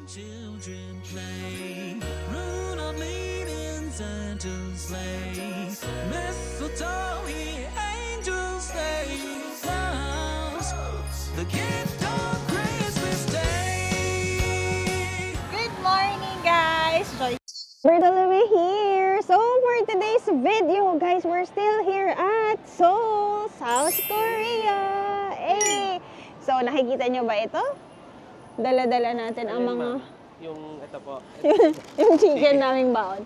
Children play, Rudolph leading Santa's sleigh. Mistletoe, here angels stay. Flowers, the gift of Christmas Day. Good morning, guys! Bertolome here! So, for today's video, guys, we're still here at Seoul, South Korea! Eh! So, nakikita nyo ba ito? Dala-dala natin ang mga... Yung ito po. yung chicken naming baon.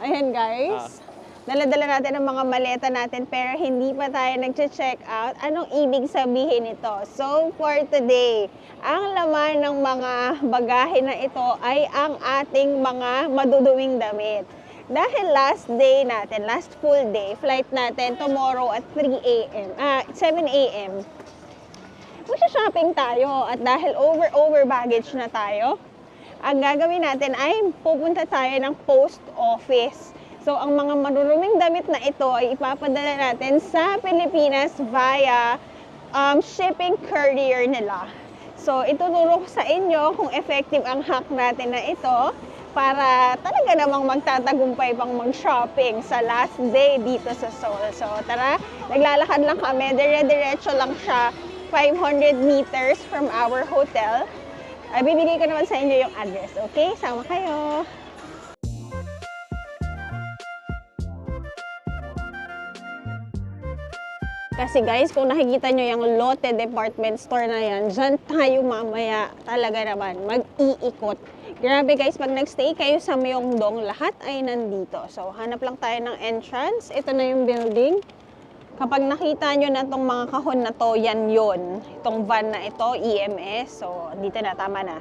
Ayan, guys. Dala-dala natin ang mga maleta natin pero hindi pa tayo nag-check out. Anong ibig sabihin nito? So, for today, ang laman ng mga bagahe na ito ay ang ating mga maduduwing damit. Dahil last day natin, last full day, flight natin tomorrow at 7 a.m. Magsha-shopping tayo at dahil over baggage na tayo, ang gagawin natin ay pupunta tayo ng post office. So, ang mga maruruming damit na ito ay ipapadala natin sa Pilipinas via shipping courier nila. So, ituturo ko sa inyo kung effective ang hack natin na ito para talaga namang magtatagumpay pang mag-shopping sa last day dito sa Seoul. So, tara, naglalakad lang kami, dire-diretso lang siya, 500 meters from our hotel. Bibigay ko naman sa inyo yung address, okay? Sama kayo! Kasi guys, kung nakikita nyo yung Lotte department store na yan, dyan tayo mamaya talaga naman mag-iikot. Grabe guys, pag nagstay kayo sa Myeongdong, lahat ay nandito. So, hanap lang tayo ng entrance. Ito na yung building. Kapag nakita nyo na itong mga kahon na to, yan yun. Itong van na ito, EMS. So, dito na, tama na.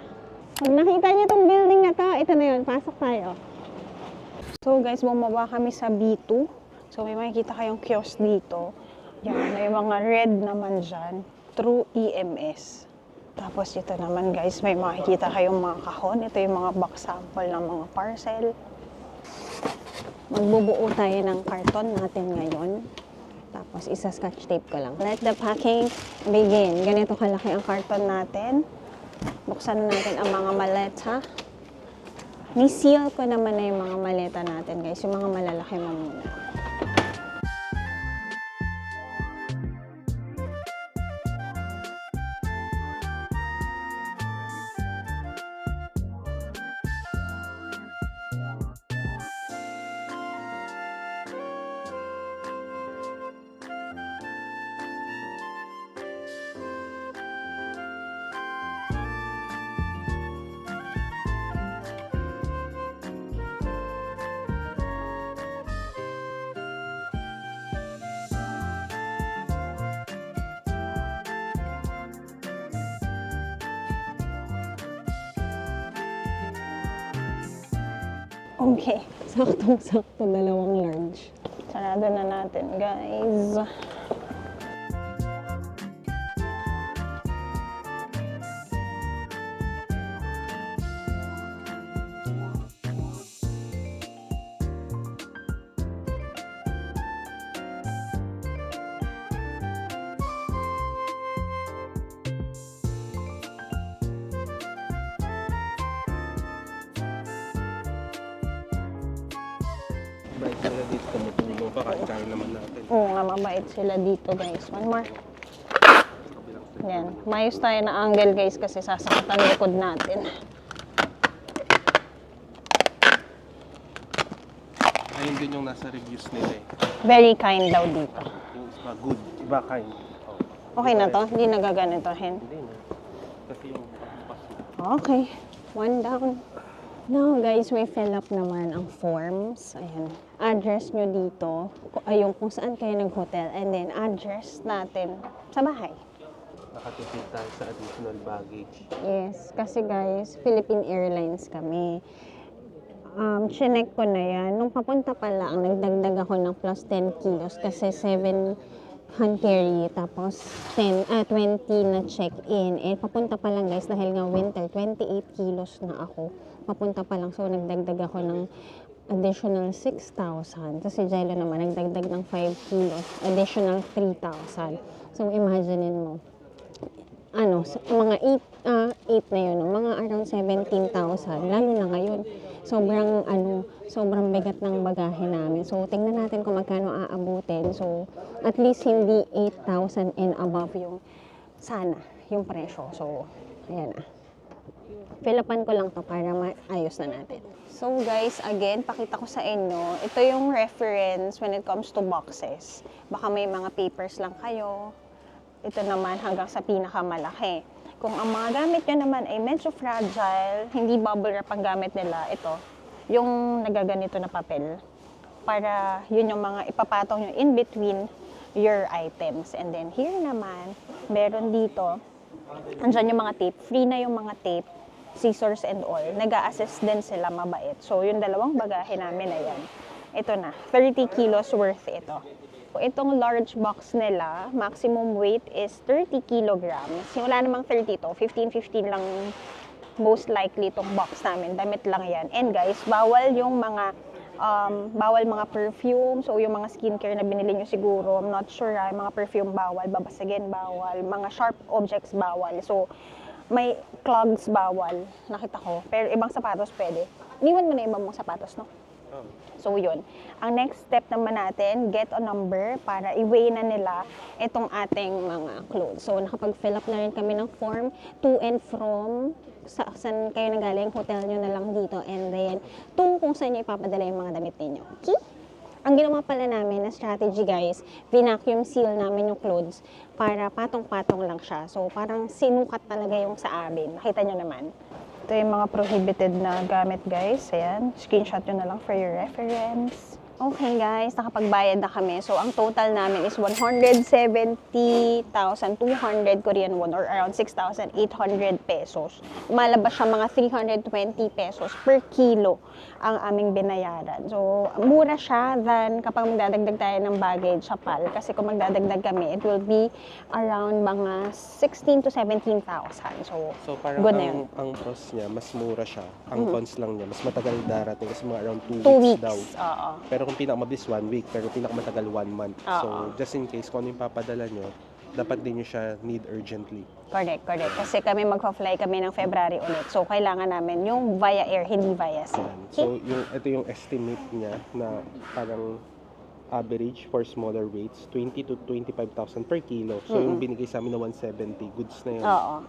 Pag nakita nyo itong building na to, ito na yun, pasok tayo. So guys, bumaba kami sa B2. So, may makikita kayong kiosk dito. Yan, may mga red naman dyan. True EMS. Tapos ito naman guys, may makikita kayong mga kahon. Ito yung mga box sample ng mga parcel. Magbubuo tayo ng karton natin ngayon. Tapos isa-scotch tape ko lang. Let the packing begin. Ganito kalaki ang karton natin. Buksan natin ang mga maleta. Ni-seal ko naman na yung mga maleta natin guys. Yung mga malalaki muna. Okay, saktong-sakto, dalawang large. Sarado na natin, guys. Bait sila dito, tumutulong pa kahit kaya naman natin. Oo nga, mabait sila dito, guys. One more. Yan. Mayos tayo na angle, guys, kasi sasakatan likod natin. Ayun din yung nasa reviews nila eh. Very kind daw dito. Yung iba good, iba kind. Oh. Okay na to? Hindi nagaganitohin. Hindi na. Kasi yung pagbukas na. Okay. One down. Now, guys, may fill up naman ang forms. Ayan. Address nyo dito. Ayun, kung saan kayo nag-hotel. And then, address natin sa bahay. Nakatipid tayo sa additional baggage. Yes. Kasi, guys, Philippine Airlines kami. Chinek ko na yan. Nung papunta pala, ang nagdagdag ako ng plus 10 kilos kasi 7 hand carry, tapos 20 na check-in. Eh, papunta pa lang guys, dahil nga winter, 28 kilos na ako. Papunta pa lang, so nagdagdag ako ng additional 6,000. Kasi Jello naman, nagdagdag ng 5 kilos, additional 3,000. So, imaginein mo, mga 8 na yun, mga around 17,000, lalo na ngayon. Sobrang bigat ng bagahe namin. So, tingnan natin kung magkano aabutin. So, at least hindi 8,000 and above yung presyo. So, ayan na. Fill-upan ko lang to para maayos na natin. So guys, again, pakita ko sa inyo, ito yung reference when it comes to boxes. Baka may mga papers lang kayo. Ito naman hanggang sa pinakamalaki. Kung ang mga gamit nyo naman ay medyo fragile, hindi bubble wrap ang gamit nila, ito, yung nagaganito na papel. Para yun yung mga ipapatong nyo in between your items. And then here naman, meron dito, andyan yung mga tape. Free na yung mga tape, scissors and all. Nag-a-assist din sila, mabait. So, yung dalawang bagahe namin na yan. Ito na, 30 kilos worth ito. Itong large box nila, maximum weight is 30 kilograms. Wala namang 30 to, 15 lang most likely itong box namin. Damit lang yan. And guys, bawal mga perfume. So, yung mga skincare na binili nyo siguro, I'm not sure, mga perfume bawal, babasagin bawal, mga sharp objects bawal. So, may clogs bawal, nakita ko. Pero ibang sapatos pwede. Iniwan mo na ibang mong sapatos, no? Oh. So, yun. Ang next step naman natin, get a number para i-weigh na nila itong ating mga clothes. So, nakapag-fill up na rin kami ng form to and from saan kayo nagaling, hotel nyo na lang dito. And then, kung saan nyo ipapadala yung mga damit ninyo. Okay? Ang ginawa pala namin na strategy guys, vacuum seal namin yung clothes para patong-patong lang siya. So parang sinukat talaga yung sa amin. Nakita nyo naman. Ito yung mga prohibited na gamit guys. Ayan, screenshot nyo na lang for your reference. Okay guys, nakapagbayad na kami. So ang total namin is 170,200 Korean won or around 6,800 pesos. Malabas siya mga 320 pesos per kilo ang aming binayaran. So, mura siya than kapag magdadagdag tayo ng baggage sa PAL. Kasi kung magdadagdag kami, it will be around mga 16 to 17,000. So parang good na yun. ang pros niya, mas mura siya. Ang cons lang niya, mas matagal darating kasi mga around 2 2 weeks weeks. daw. Oo. Pero kung pinakamabilis 1 week, pero pinakamatagal 1 month. Oo. So just in case kung ano yung papadala nyo, dapat din nyo siya need urgently. Correct. Kasi kami magpa-fly kami ng February ulit. So, kailangan namin yung via air, hindi via sea. So ito yung estimate niya na parang average for smaller weights, 20 to 25,000 per kilo. So yung binigay sa amin na 170, goods na yun. Oo.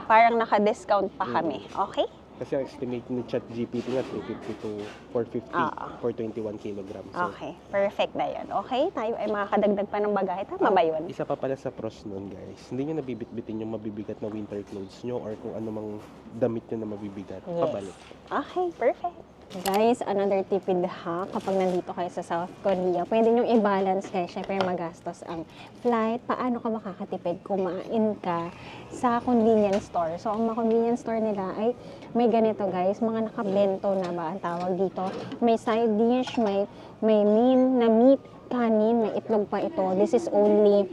Parang naka-discount pa kami. Okay? Kasi ang estimate ni ChatGPT nga 350 to 450 for 21 kilograms. So, Okay. Perfect na yun. Okay? Tayo ay makakadagdag pa ng bagahe. Tama ba yun? isa pa pala sa pros nun guys, hindi nyo nabibitbitin yung mabibigat na winter clothes nyo or kung ano mang damit nyo na mabibigat. Yes. Pabalik. Okay. Perfect. Guys, another tipid hack kapag nandito kayo sa South Korea, pwede nyo i-balance kayo. Siyempre, magastos ang flight. Paano ka makakatipid? Kumain ka sa convenience store. So, ang mga convenience store nila ay may ganito guys, mga nakabento na ba ang tawag dito. May side dish, may meat, kanin, may itlog pa ito. This is only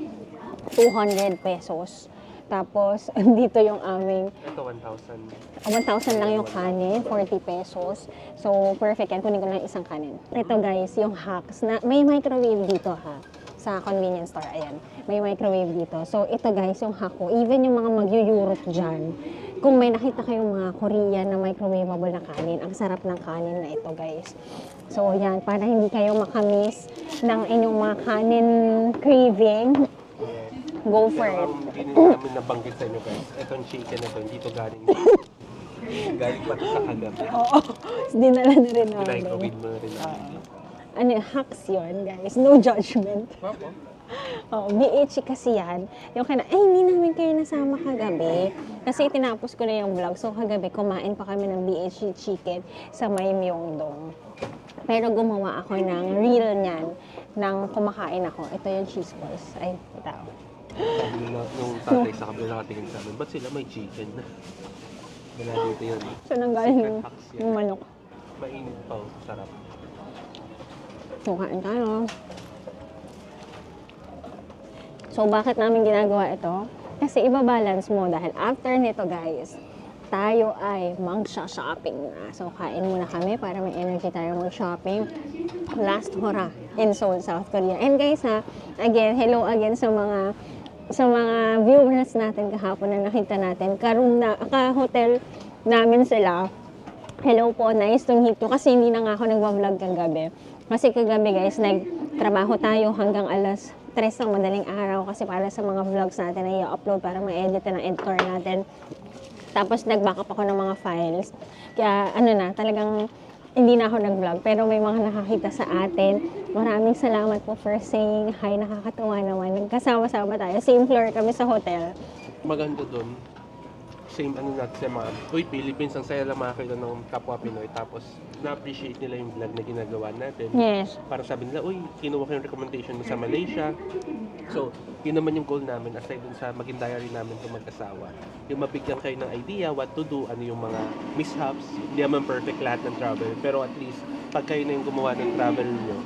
200 pesos. Tapos, dito yung aming Ito 1,000. 1,000 lang yung kanin, 40 pesos. So, perfect yan. Kunin ko lang isang kanin. Ito guys, yung hacks na may microwave dito ha. Sa convenience store, ayan. May microwave dito. So, ito guys, yung hack ko. Even yung mga mag-Europe dyan, kung may nakita kayong mga Korean na microwavable na kanin, ang sarap ng kanin na ito guys. So, yan. Para hindi kayo makamiss ng inyong mga kanin craving, go for it. Hindi namin nabanggit sa inyo guys. Itong chicken na to, dito galing. Galing pa to sa kagabi. Oo. Dinala na rin namin. Microwave mo na rin. Ano, hacks yun, guys. No judgment. Oh, BH kasi yan. Yung hindi namin kayo nasama kagabi. Kasi tinapos ko na yung vlog. So, kagabi, kumain pa kami ng BH chicken sa may Myeongdong. Pero gumawa ako ng reel niyan nang kumakain ako. Ito yung cheese balls. Ay, ito. Sabi nung tatay sa kabila nakatingin sa amin, ba't sila may chicken na? Wala dito yun. So, nanggaling Secret hacks yan. yung manok. Mainit pa, sarap. So, kain tayo. So, bakit namin ginagawa ito? Kasi ibabalance mo dahil after nito guys, tayo ay mag-shopping na. So, kain muna kami para may energy tayo mag-shopping. Last hora in Seoul, South Korea. And guys again, hello again sa mga sa mga viewers natin kahapon na nakita natin, ka-hotel namin sila. Hello po, nice to meet you. Kasi hindi na nga ako nagwa-vlog kagabi. Kasi kagabi guys, nagtrabaho tayo hanggang alas 3 ng madaling araw kasi para sa mga vlogs natin na i-upload para ma-edit ng editor natin. Tapos nag-backup ako ng mga files. Kaya talagang hindi na ako nag-vlog, pero may mga nakakita sa atin. Maraming salamat po for saying hi, nakakatuwa naman. Nagkasama-sama tayo. Same floor kami sa hotel. Maganda doon. Same natin sa mga, uy, Philippines, ang saya lang makakita ng kapwa Pinoy. Tapos, na-appreciate nila yung vlog na ginagawa natin. Yes. Parang sabi nila, uy, kinuha ko yung recommendation mo sa Malaysia. So, yun naman yung goal namin, aside dun sa maging diary namin kung mag-asawa. Yung mabigyan kayo ng idea, what to do, ano yung mga mishaps. Hindi naman perfect lahat ng travel. Pero at least, pag kayo na yung gumawa ng travel nyo,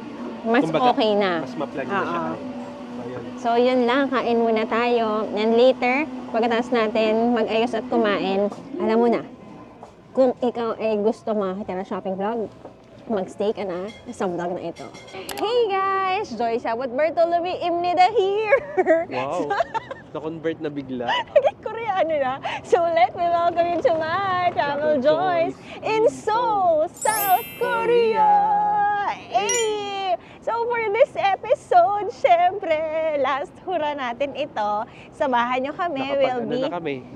Mas kumbaga, okay na. mas ma-plan nyo na siya. So, yun lang. Kain muna tayo. And later, pagkatapos natin mag-ayos at kumain, alam mo na, kung ikaw ay gusto makakita ng shopping vlog, mag-stay ka na sa vlog na ito. Hey guys! Joy Sabot Bartolome Imnida here! Wow! Na-convert na bigla. Naging Koreano na. So let me welcome you to my travel joys in Seoul, South Korea! Hey! So for this episode, syempre, last hura natin ito. Samahan nyo kami.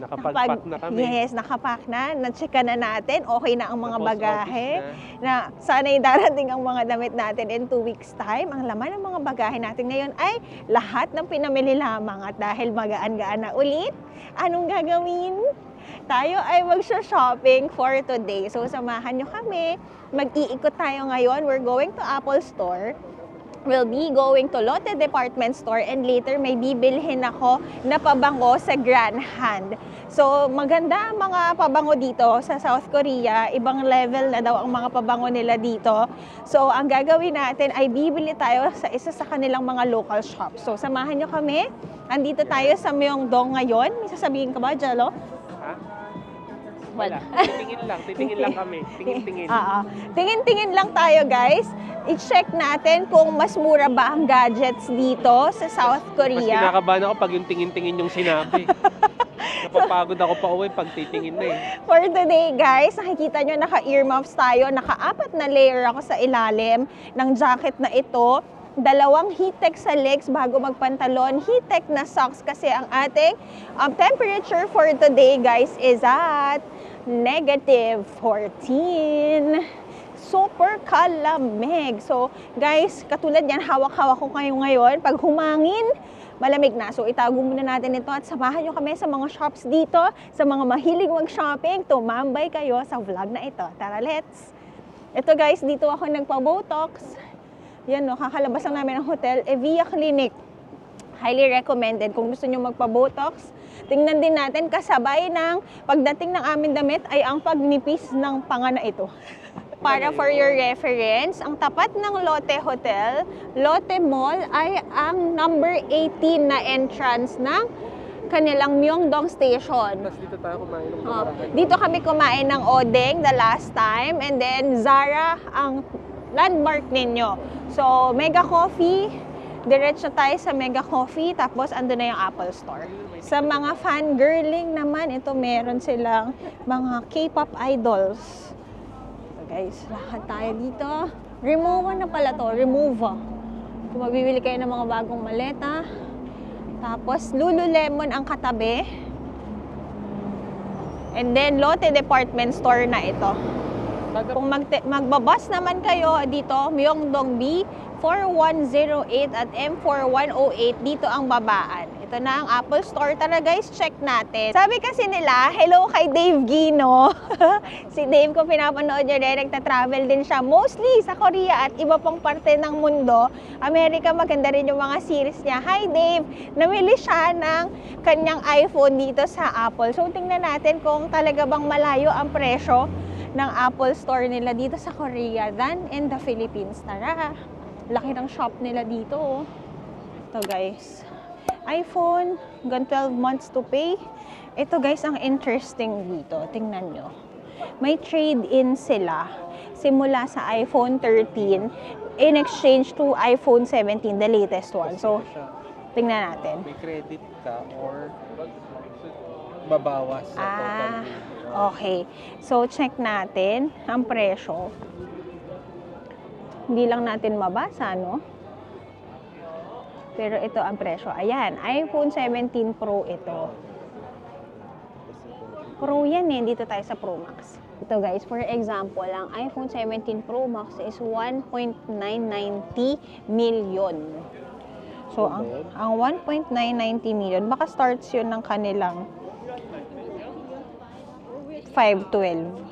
Nakapag-pack na kami. Yes, nakapack na. Na-checka na natin. Okay na ang mga Tapos bagahe. office Na sana'y darating ang mga damit natin in 2 weeks time. Ang laman ng mga bagahe natin ngayon ay lahat ng pinamili lamang. At dahil magaan-gaan na ulit, anong gagawin? Tayo ay mag-shopping for today. So, samahan nyo kami. Mag-iikot tayo ngayon. We're going to Apple Store. We'll be going to Lotte Department Store and later may bibilhin ako na pabango sa Grand Hand. So, maganda ang mga pabango dito sa South Korea. Ibang level na daw ang mga pabango nila dito. So, ang gagawin natin ay bibili tayo sa isa sa kanilang mga local shops. So, samahan nyo kami. Andito tayo sa Myeongdong ngayon. May sasabihin ka ba, Jello? Ha? Wala. Titingin lang kami. Tingin-tingin. Tingin-tingin lang tayo, guys. I-check natin kung mas mura ba ang gadgets dito sa South Mas Korea. kinakabahan ako pag yung tingin-tingin yung sinabi. Napapagod ako pa uwi pag titingin na eh. For today, guys, nakikita nyo, naka-earmuffs tayo. Naka-4 na layer ako sa ilalim ng jacket na ito. 2 heat-tech sa legs bago magpantalon. Heat-tech na socks kasi ang ating temperature for today, guys, is at -14. Super kalamig. So, guys, katulad yan, hawak-hawak ko kayo ngayon. Pag humangin, malamig na. So, itago muna natin ito at samahan nyo kami sa mga shops dito, sa mga mahilig mag-shopping. Tumambay kayo sa vlog na ito. Tara, let's! Ito, guys, dito ako nagpa-Botox. Yan, no, kakalabas lang namin ng hotel. Evia Clinic. Highly recommended. Kung gusto nyo magpa-Botox, tingnan din natin kasabay ng pagdating ng aming damit ay ang pagnipis ng panga na ito. Para for your reference, ang tapat ng Lotte Hotel, Lotte Mall ay ang number 18 na entrance ng kanilang Myeongdong Station. Tapos dito tayo kumain ng kamarahan. Dito kami kumain ng Odeng the last time and then Zara ang landmark ninyo. So, Mega Coffee, diretso tayo sa Mega Coffee, tapos ando na yung Apple Store. Sa mga fangirling naman, ito meron silang mga K-pop idols. So guys, lakad tayo dito. Remove na pala to, remove. Kung mabibili kayo ng mga bagong maleta. Tapos, Lululemon ang katabi. And then, Lotte Department Store na ito. Kung magbabas naman kayo dito, Myeongdong B, 4108 at M4108, dito ang babaan. Ito na ang Apple Store. Tara guys, check natin. Sabi kasi nila, hello kay Dave Gino. Si Dave, kung pinapanood nyo rin, nagta-travel din siya mostly sa Korea at iba pang parte ng mundo. Amerika, maganda rin yung mga series niya. Hi Dave! Namili siya ng kanyang iPhone dito sa Apple. So tingnan natin kung talaga bang malayo ang presyo ng Apple Store nila dito sa Korea than in the Philippines. Tara! Laki ng shop nila dito. Oh. Ito guys. iPhone, hanggang 12 months to pay. Ito guys, ang interesting dito. Tingnan nyo. May trade-in sila. Simula sa iPhone 13 in exchange to iPhone 17, the latest one. So, Tingnan natin. May credit ka or babawas sa total bill. Okay. So, check natin ang presyo. Hindi lang natin mabasa, no? Pero ito ang presyo. Ayan, iPhone 17 Pro ito. Pro yan eh, dito tayo sa Pro Max. Ito guys, for example, ang iPhone 17 Pro Max is 1.990 million. So, ang 1.990 million, baka starts yun ng kanilang 512.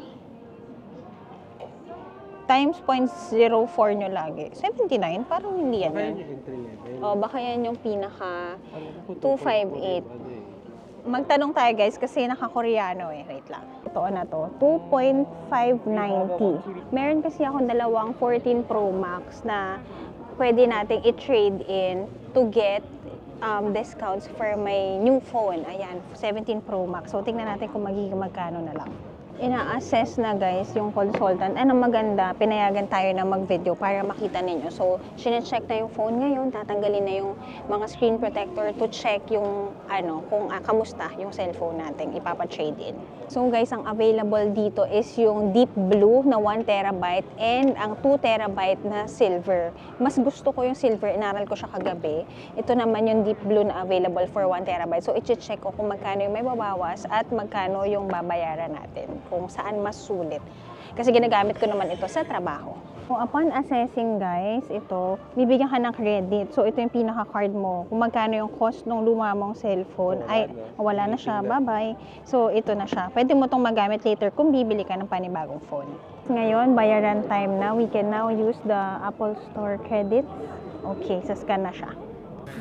Times 0.04 nyo lagi. 79? Parang hindi yan. Baka yun yung entry level. O, baka yan yung pinaka Ano ko, 258. 2.4 ano eh. Magtanong tayo guys kasi naka-Koreano eh. Wait lang. Ito na to. 2.590. Meron kasi ako dalawang 14 Pro Max na pwede nating i-trade in to get discounts for my new phone. Ayan, 17 Pro Max. So, tingnan natin kung magiging magkano na lang. Ina-assess na guys yung consultant. Ano maganda, pinayagan tayo na mag-video para makita ninyo. So, sine-check na yung phone ngayon, tatanggalin na yung mga screen protector to check yung kung kamusta yung cellphone natin, ipapa-trade in. So guys, ang available dito is yung deep blue na 1 terabyte and ang 2 terabyte na silver. Mas gusto ko yung silver, inaral ko siya kagabi. Ito naman yung deep blue na available for 1 terabyte. So, i-check ko kung magkano yung may babawas at magkano yung babayaran natin. Kung saan mas sulit. Kasi ginagamit ko naman ito sa trabaho. So, upon assessing guys, ito, bibigyan ka ng credit. So, ito yung pinaka-card mo. Kung magkano yung cost ng luma mong cellphone, wala na siya, bye-bye. So, ito na siya. Pwede mo itong magamit later kung bibili ka ng panibagong phone. Ngayon, bayaran time na. We can now use the Apple Store credit. Okay, sascan na siya.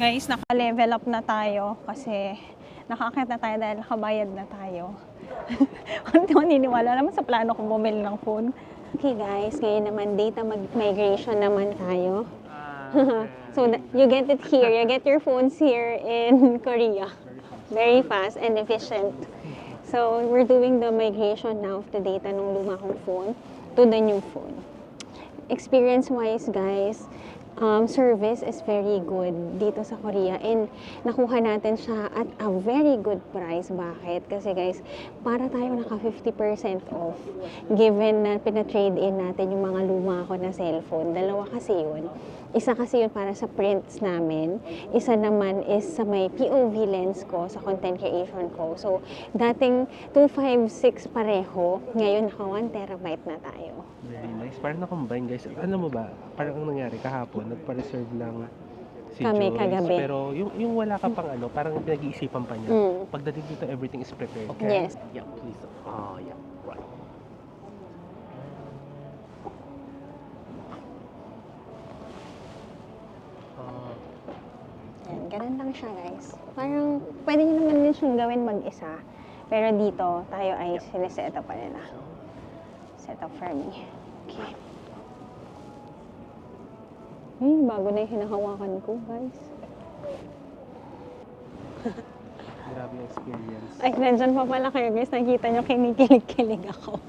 Guys, naka-level up na tayo kasi nakakita na tayo dahil nakabayad na tayo. Hindi ko niniwala naman sa plano kong bumili ng phone. Okay guys, ngayon naman data migration naman tayo. So you get it here, you get your phones here in Korea. Very fast and efficient. So we're doing the migration now of the data ng luma kong phone to the new phone. Experience-wise guys, service is very good dito sa Korea and nakuha natin siya at a very good price. Bakit? Kasi guys, para tayo naka 50% off given na pina-trade in natin yung mga luma ko na cellphone. Dalawa kasi yun. Isa kasi yun para sa prints namin. Isa naman is sa may POV lens ko, sa content creation ko. So, dating 256 pareho, ngayon naka 1 terabyte na tayo. Very nice. Parang na-combine guys. Alam mo ba, parang ang nangyari kahapon, nagpa-reserve lang si Kami Joyce. kagabi. Pero yung wala ka pang parang pinag-iisipan pa niya. Pagdating dito, everything is prepared. Yes. Yeah, please. Oh, yeah. Right. Yan, ganun lang siya guys. Parang pwede nyo naman din siyang gawin mag-isa. Pero dito, tayo ay sineset up pa nila. Set up for me. Okay. Bago na yung hinahawakan ko guys. Grabe yung experience. Ay, nandyan pa pala kayo guys. Nakita nyo, kinikilig-kilig ako.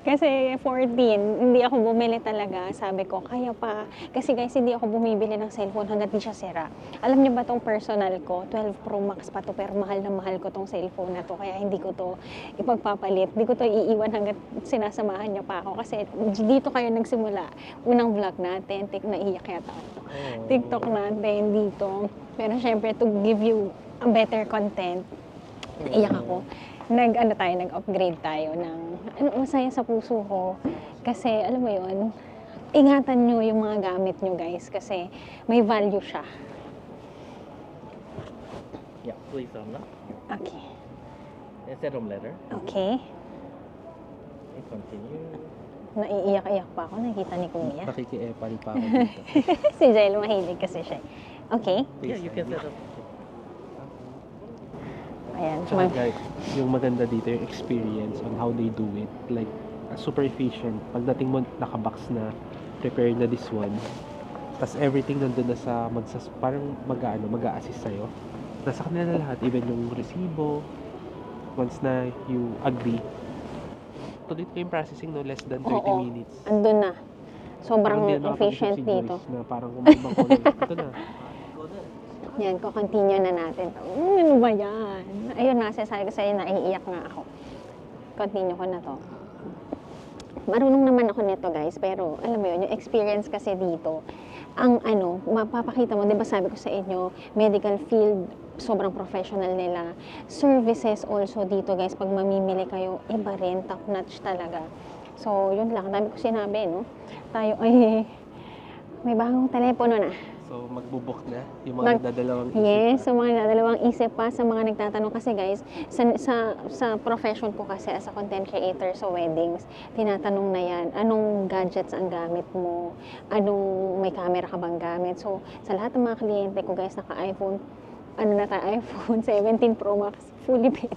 Kasi 14, hindi ako bumili talaga. Sabi ko, kaya pa. Kasi guys, hindi ako bumibili ng cellphone hanggat di siya sira. Alam niyo ba tong personal ko? 12 Pro Max pa to, pero mahal na mahal ko tong cellphone na to. Kaya hindi ko to ipagpapalit. Hindi ko to iiwan hanggat sinasamahan niyo pa ako. Kasi dito kayo nagsimula. Unang vlog natin, naiyak yata ako. TikTok natin dito. Pero syempre, to give you a better content, naiyak ako. Nag-upgrade tayo ng masaya sa puso ko. Kasi, alam mo yun, ingatan nyo yung mga gamit nyo, guys. Kasi, may value siya. Yeah, please on that. Okay. Instead of letter, Okay. and continue. Naiiyak-iyak pa ako. Nakita ni Kuya. Pakiki-epal pa ako dito. Si Jael, mahilig kasi siya. Okay. Yeah, you can set up. Ayan. Tsaka guys, yung maganda dito, yung experience on how they do it. Like, super efficient. Pagdating mo, nakabox na, prepared na this one. Tapos everything nandun na sa, parang mag-a-assist sa'yo. Nasa kanila lahat, even yung resibo, once na you agree. Tuloy ko yung processing, no less than 30 Oo. minutes. Andun na. Sobrang Parang di na efficient nakapag-isip si dito. Joyce na parang kung ibang color, ito na. Yan, continue na natin to. Ano ba yan? Ayun nga, sabi ko sa'yo, naiiyak nga ako. Continue ko na to. Marunong naman ako nito guys, pero alam mo yun, yung experience kasi dito, ang mapapakita mo, di ba sabi ko sa inyo, medical field, sobrang professional nila. Services also dito guys, pag mamimili kayo, iba rin, top notch talaga. So, yun lang, dami ko sinabi, no? Tayo ay may bagong telepono na. So, magbubuk na yung mga nagdadalawang isip. Yes, sa mga nagdadalawang isip pa, sa mga nagtatanong kasi guys, sa profession ko kasi as a content creator sa weddings, tinatanong na yan, anong gadgets ang gamit mo, may camera ka bang gamit. So, sa lahat ng mga kliyente ko guys, naka-iPhone, iPhone 17 Pro Max, fully paid.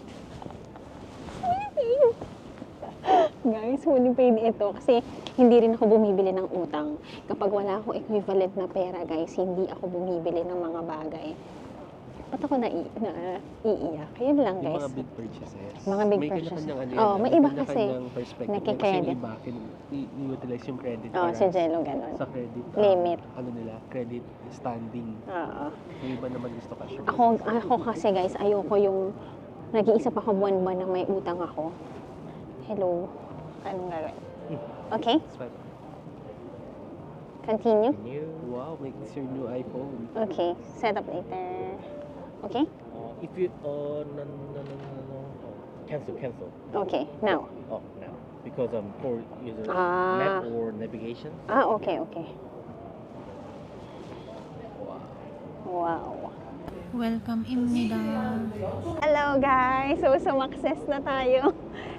Guys, fully paid ito kasi hindi rin ako bumibili ng utang. Kapag wala akong equivalent na pera, guys, hindi ako bumibili ng mga bagay. Ba't ako naiiyak? Yun lang, Yung guys. mga big purchases. Mga big may purchases. kanya-kanyang Oh, may iba kasi kanya-kanyang perspective. Kasi nakikredit. yung iba, i-utilize yung credit Oh, si Jello, gano'n. sa credit. Limit. Credit standing. Oo. Yung iba naman gusto cash. Ako kasi, guys, ayoko yung nag-iisip ako buwan-buwan na may utang ako. Hello. Anong gagawin? Okay? Swipe. Continue? Continue. Wow, make this your new iPhone. Okay. Set up later. Okay? If you, no. Oh, cancel. Okay. Now. Oh, now. Because for user Ah. map or navigation. Okay. Wow. Wow. Welcome입니다. Hello guys! So, sumakses na tayo.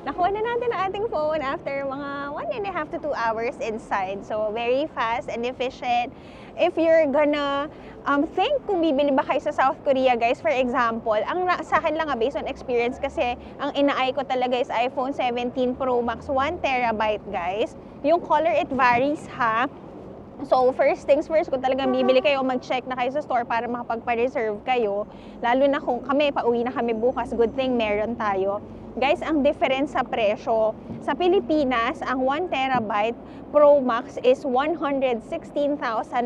Nakuha na natin ang ating phone after mga 1.5 to 2 hours inside. So, very fast and efficient. If you're gonna think kung bibili ba kayo sa South Korea, guys, for example, sa akin lang based on experience kasi ang ina-eye ko talaga is iPhone 17 Pro Max 1 terabyte, guys. Yung color, it varies, ha? So, first things first, kung talagang bibili kayo, mag-check na kayo sa store para makapagpa-reserve kayo. Lalo na kung pauwi na kami bukas, good thing meron tayo. Guys, ang difference sa presyo, sa Pilipinas, ang 1 terabyte Pro Max is 116,000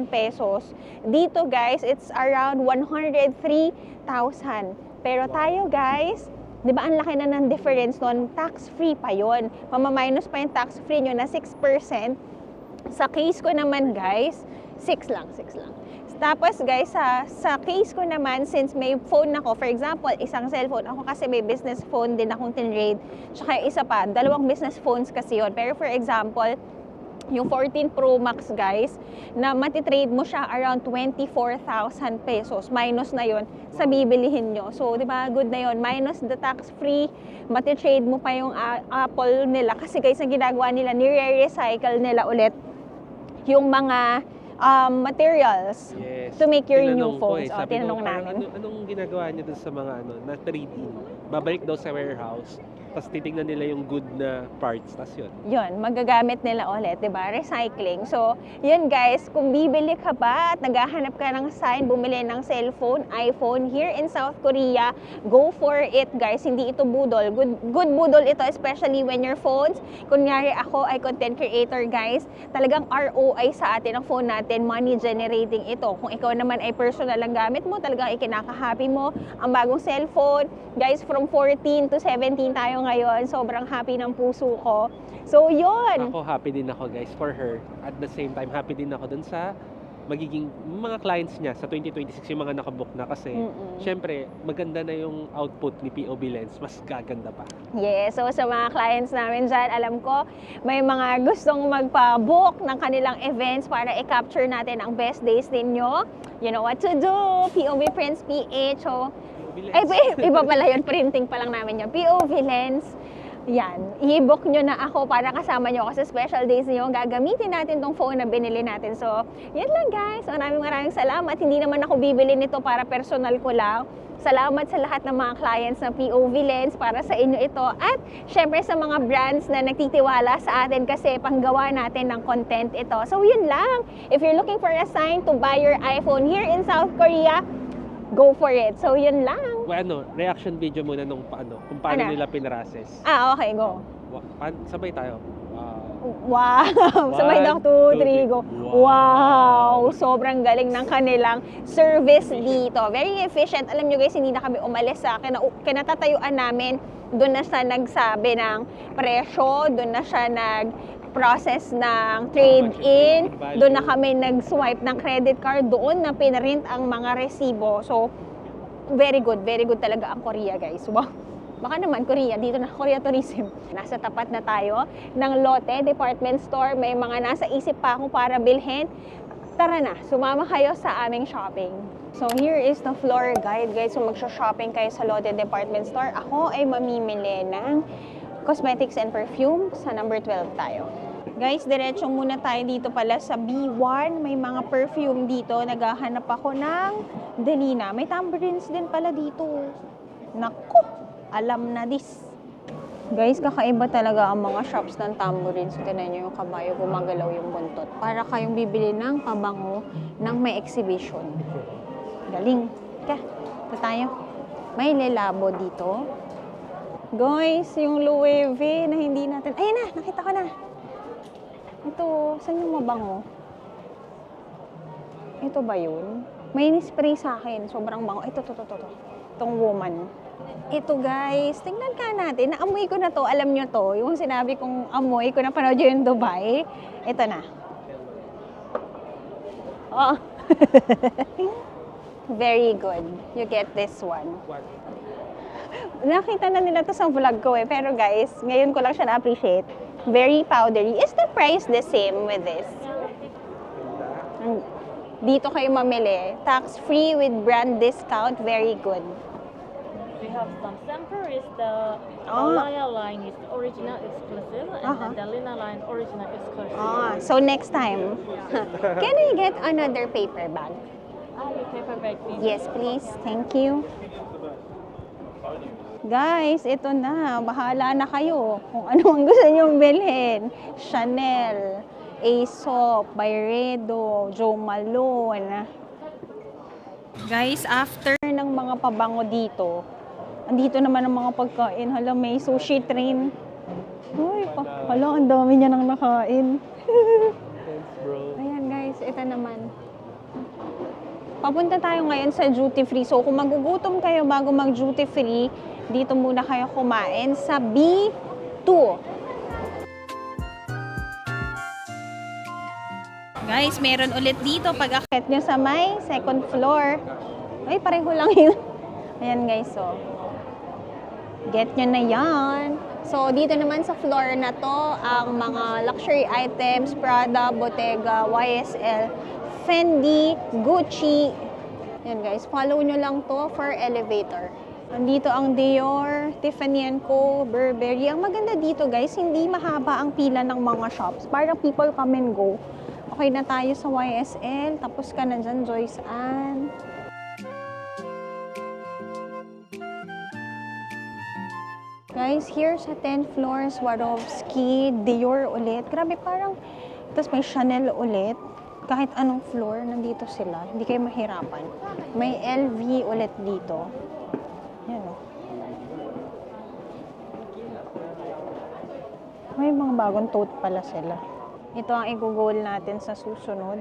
pesos. Dito guys, it's around 103,000. Pero tayo guys, di ba ang laki na ng difference nun? Tax-free pa yon. Mamaminus pa yung tax-free nyo na 6%. Sa case ko naman guys, 6 lang. Tapos guys, sa case ko naman, since may phone ako, for example, isang cellphone, ako kasi may business phone din akong tinrade, tsaka isa pa, 2 business phones kasi yun. Pero for example, yung 14 Pro Max guys, na matitrade mo siya around 24,000 pesos. Minus na yon sa bibilihin nyo. So, di ba, good na yon. Minus the tax-free, matitrade mo pa yung Apple nila. Kasi guys, ang ginagawa nila, nire-recycle nila ulit yung mga materials Yes. to make your new Tinanong ko phones. Sabi Tinanong ko, parang namin. anong ginagawa niyo dun sa mga na 3D? Babalik daw sa warehouse, tapos titignan nila yung good na parts, tapos yun. Yun, magagamit nila ulit, di ba? Recycling. So, yun guys, kung bibili ka ba at naghahanap ka ng sign, bumili ng cellphone, iPhone here in South Korea, go for it guys. Hindi ito budol. Good budol ito, especially when your phones, kunyari ako ay content creator guys, talagang ROI sa atin ang phone natin, money generating ito. Kung ikaw naman ay personal ang gamit mo, talagang ikinaka-happy mo ang bagong cellphone. Guys, from 14 to 17 tayo ngayon. Sobrang happy ng puso ko. So, yun. Ako happy din ako guys for her. At the same time, happy din ako dun sa magiging mga clients niya sa 2026, yung mga nakabook na kasi syempre maganda na yung output ni POV Lens, mas gaganda pa. Yes, so sa mga clients namin dyan, alam ko may mga gustong magpa-book ng kanilang events para i-capture natin ang best days ninyo. You know what to do, POV Prints PH. So, POV Lens. ay, iba pala yun, printing pa lang namin yun. POV Lens. Yan, i-book nyo na ako para kasama nyo ako sa special days niyo. Gagamitin natin tong phone na binili natin. So, yan lang guys. Maraming salamat. Hindi naman ako bibili nito para personal ko lang. Salamat sa lahat ng mga clients na POV Lens para sa inyo ito. At syempre sa mga brands na nagtitiwala sa atin kasi panggawa natin ng content ito. So, yun lang. If you're looking for a sign to buy your iPhone here in South Korea, go for it. So, yun lang. Well, reaction video muna nung kung paano Ano? nila pinrases. Okay, go. Sabay tayo. Wow! Sabay daw, 2, 3, go. Wow! Sobrang galing ng kanilang service dito. Very efficient. Alam nyo guys, hindi na kami umalis sa kinatatayuan namin. Doon na siya nagsabi ng presyo, doon na siya nag-process ng trade-in, doon na kami nag-swipe ng credit card, doon na pinrint ang mga resibo. So, very good talaga ang Korea guys. Wow! Baka naman Korea, dito na Korea Tourism. Nasa tapat na tayo ng Lotte Department Store. May mga nasa isip pa ako para bilhin. Tara na, sumama kayo sa aming shopping. So here is the floor guide guys. So magsha-shopping kayo sa Lotte Department Store. Ako ay mamimili ng cosmetics and perfume. Sa number 12 tayo. Guys, diretso muna tayo dito pala sa B1. May mga perfume dito. Naghahanap ako ng Delina. May tambourines din pala dito. Naku! Alam na this. Guys, kakaiba talaga ang mga shops ng tambourines. Tignan nyo yung kabayo, gumagalaw yung buntot. Para kayong bibili ng pabango ng may exhibition. Galing. Kaya, ito tayo. May lelabo dito. Guys, yung Louis V na hindi natin... Ayun na, nakita ko na. Ito, saan yung mabango? Ito ba yun? May ni-spray sa akin. Sobrang bango. Ito. Itong woman. Ito guys, tingnan ka natin. Naamoy ko na to. Alam nyo to. Yung sinabi kong amoy ko na panood yun in Dubai. Ito na. Oh. Very good. You get this one. Nakita na nila to sa vlog ko eh. Pero guys, ngayon ko lang siya na-appreciate. Very powdery. Is the price the same with this? Dito kayo mamili. Tax-free with brand discount. Very good. We have some sample is the Malaya line is original exclusive and the Delina line original exclusive. So next time, can I get another paper bag? Your paper bag please. Yes, please. Thank you. Guys, ito na. Bahala na kayo kung ano ang gusto nyong bilhin. Chanel, Aesop, Byredo, Jo Malone. Guys, after ng mga pabango dito, andito naman ang mga pagkain. Hala, may sushi train. Uy, hala, ang dami niya nang nakain. Thanks, bro. Ayan guys, ito naman. Papunta tayo ngayon sa duty free. So kung magugutom kayo bago mag duty free, dito muna kayo kumain sa B2. Guys, meron ulit dito pag akit nyo sa may second floor. Ay, pareho lang yun. Ayan guys, so. Get nyo na yan. So, dito naman sa floor na to, ang mga luxury items, Prada, Bottega, YSL, Fendi, Gucci. Yan guys, follow nyo lang to for elevator. Andito ang Dior, Tiffany & Co, Burberry. Ang maganda dito guys, hindi mahaba ang pila ng mga shops. Para people come and go. Okay na tayo sa YSL, tapos ka na dyan, Joyce Ann. Guys, here sa 10th floor, Swarovski, Dior ulit. Grabe, parang, tapos may Chanel ulit. Kahit anong floor, nandito sila. Hindi kayo mahirapan. May LV ulit dito. Yan o. May mga bagong tote pala sila. Ito ang i-goal natin sa susunod.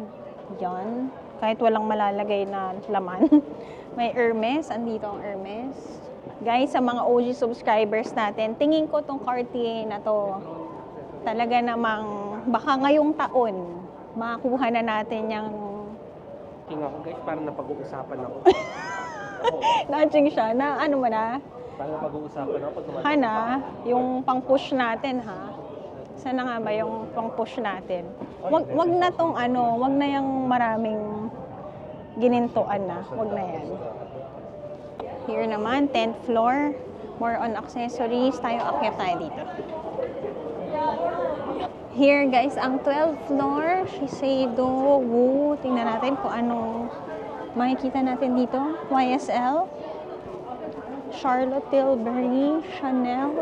Yan. Kahit walang malalagay na laman. May Hermes. Andito ang Hermes. Guys, sa mga OG subscribers natin, tingin ko tong Cartier na to, talaga namang baka ngayong taon, makakuha na natin yung... Tingnan ako guys, parang napag-uusapan ako. Nudging siya na ano mo na? Parang napag-uusapan ako. Hana, yung pang-push natin ha? Sana nga ba yung pang-push natin? Wag na tong ano, wag na yung maraming ginintuan na. Wag na yan. Here naman, 10th floor. More on accessories. Akyat tayo dito. Here guys, ang 12th floor. Shiseido, Wu. Tingnan natin kung anong makikita natin dito. YSL. Charlotte Tilbury. Chanel.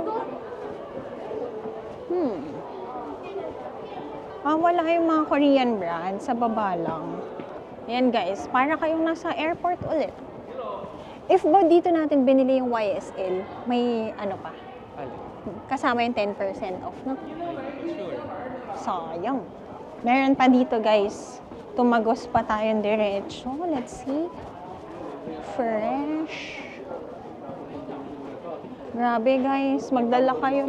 Wala yung mga Korean brand. Sa baba lang. Yan guys, para kayong nasa airport ulit. If ba dito natin binili yung YSL, may ano pa? kasama yung 10% off, no? Sayang. Meron pa dito, guys. Tumagos pa tayong diretso. Let's see. Fresh. Grabe, guys. Magdala kayo.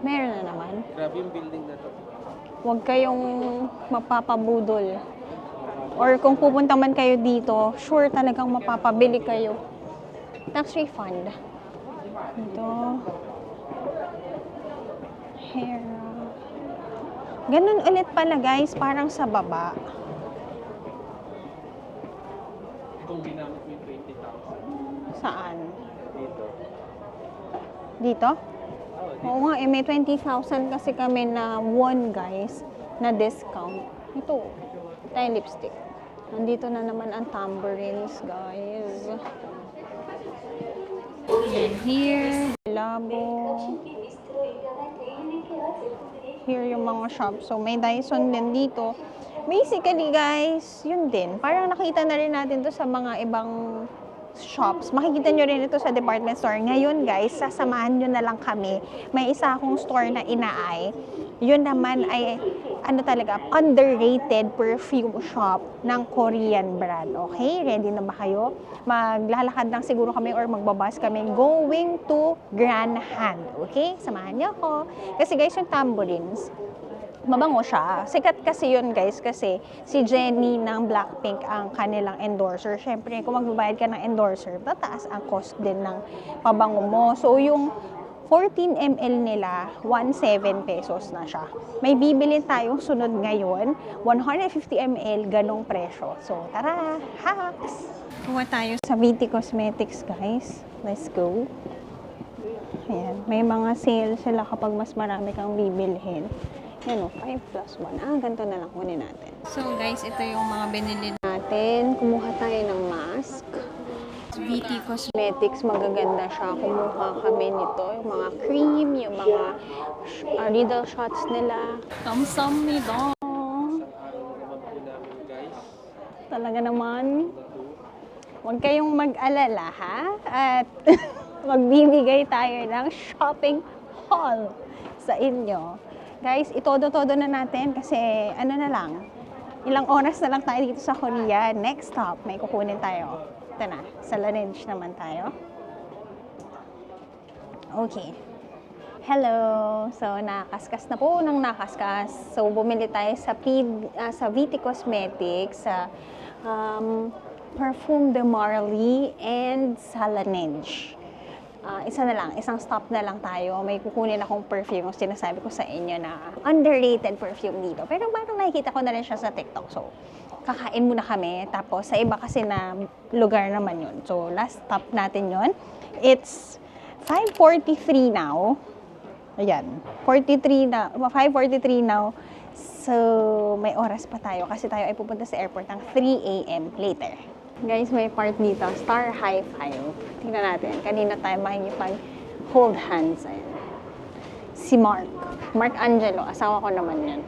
Meron na naman. Grabe yung building na to. Huwag kayong mapapabudol. Or kung pupunta man kayo dito, sure talagang mapapabili kayo. Tax refund. Ito. Hair. Ganun ulit pala, guys. Parang sa baba. Kung ginamit mo yung 20,000. Saan? Dito. Dito? Oo nga, may 20,000 kasi kami na won, guys, na discount. Ito, tayong lipstick. Nandito na naman ang tambourines, guys. And here, labo. Here yung mga shop. So, may Dyson din dito. Basically, guys, yun din. Parang nakita na rin natin to sa mga ibang shops. Makikita nyo rin ito sa department store. Ngayon, guys, sasamahan nyo na lang kami. May isa akong store na inaay. Yun naman ay, ano talaga, underrated perfume shop ng Korean brand. Okay? Ready na ba kayo? Maglalakad lang siguro kami or magbabas kami going to Grand Hand. Okay? Samahan niyo ako. Kasi guys, yung tambourines, mabango siya. Sikat kasi yun, guys, kasi si Jennie ng Blackpink ang kanilang endorser. Siyempre, kung magbabayad ka ng endorser, tataas ang cost din ng pabango mo. So, yung 14 ml nila, 17 pesos na siya. May bibilin tayong sunod ngayon, 150 ml, ganong presyo. So, tara! Hacks! Kuha tayo sa VT Cosmetics, guys. Let's go. Ayan. May mga sale sila kapag mas marami kang bibilhin. Yan o, 5 plus 1. Ganito na lang kunin natin. So, guys, ito yung mga binili natin. Kumuha tayo ng mask. VT Cosmetics, magaganda siya. Kumuha kami nito. Yung mga cream, yung mga riddle shots nila. Kamsamnida! Talaga naman. Huwag kayong mag-alala, ha? At magbibigay tayo ng shopping haul sa inyo. Guys, itodo-todo na natin kasi ano na lang, ilang oras na lang tayo dito sa Korea. Next stop, may kukunin tayo. Ito na, sa Laneige naman tayo. Okay. Hello! So, nakaskas na po ng nakaskas. So, bumili tayo sa VT Cosmetics, sa Perfume de Marly and sa Laneige. Isa na lang, isang stop na lang tayo. May kukunin akong perfume, yung sinasabi ko sa inyo na underrated perfume dito. Pero parang nakikita ko na rin siya sa TikTok. So, kakain muna kami. Tapos, sa iba kasi na lugar naman yun. So, last stop natin yun. It's 5:43 now. Ayan, 5:43 now. So, may oras pa tayo kasi tayo ay pupunta sa airport ng 3 a.m. later. Guys, may part dito, Star High Five. Tingnan natin, kanina tayo makikipag-hold hands. Ayan. Si Mark Angelo, asawa ko naman yan.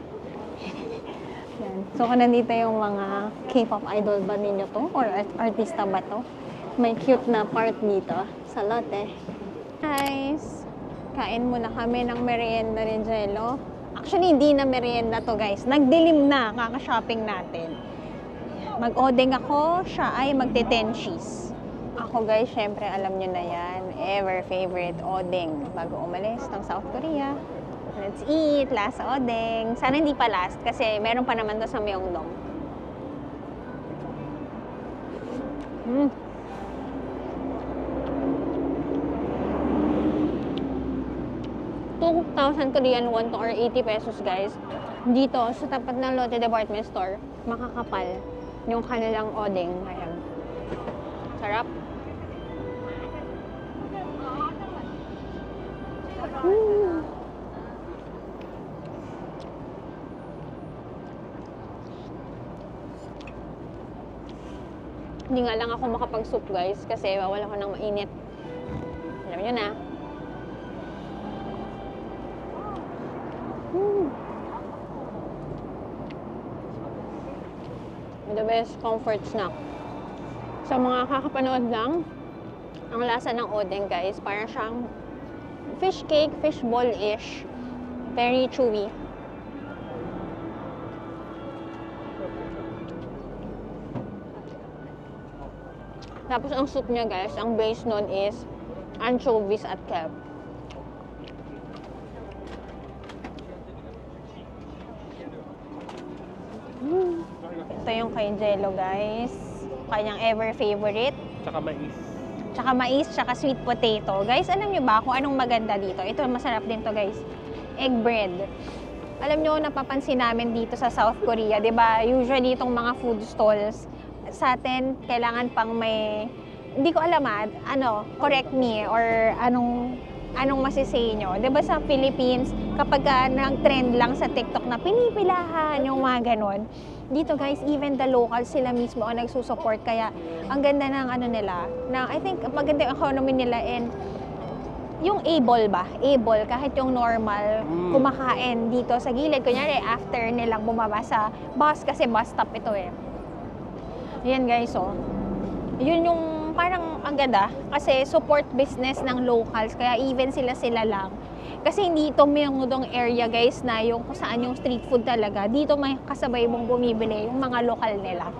Yan. So, kung nandito yung mga K-pop idol ba ninyo to? Or artista ba to? May cute na part dito sa lote. Guys, kain muna kami ng merienda rin, Jello. Actually, hindi na merienda to, guys. Nagdilim na, kaka-shopping natin. Mag-odeng ako, siya ay magte-tenshis. Ako, guys, syempre, alam nyo na yan. Ever favorite odeng bago umalis ng South Korea. Let's eat, last odeng. Sana hindi pa last kasi meron pa naman to sa Myeongdong. 2,000 Korean won to or 80 pesos, guys. Dito, sa tapat ng Lotte Department Store, makakapal yung kanilang odeng. Ayan. Sarap. Hindi nga lang ako makapag-soup, guys, kasi wala ko ng mainit. Alam nyo na. The best comfort snack. Sa mga kakapanood lang, ang lasa ng odeng, guys, parang siyang fish cake, fish ball-ish. Very chewy. Tapos ang soup niya guys, ang base nun is anchovies at kelp. Ito yung kay Jello guys. Kanyang ever favorite. Tsaka mais. Tsaka mais, tsaka sweet potato. Guys, alam nyo ba kung anong maganda dito? Ito, masarap din to guys. Egg bread. Alam nyo, napapansin namin dito sa South Korea, di ba? Usually, itong mga food stalls, sa atin, kailangan pang may, hindi ko alam correct me, or anong masisay nyo. Di ba sa Philippines, kapag nag-trend lang sa TikTok na pinipilahan, yung mga ganon, dito guys, even the locals sila mismo ang nagsusupport. Kaya ang ganda ng nila. Na I think maganda yung economy nila and yung able kahit yung normal kumakain dito sa gilid. Kunyari after nilang bumaba sa bus kasi bus stop ito eh. Ayan guys, so yun yung parang ang ganda kasi support business ng locals. Kaya even sila lang. Kasi hindi ito Myeongdong area guys na yung kung saan yung street food talaga. Dito may kasabay mong bumibili yung mga lokal nila.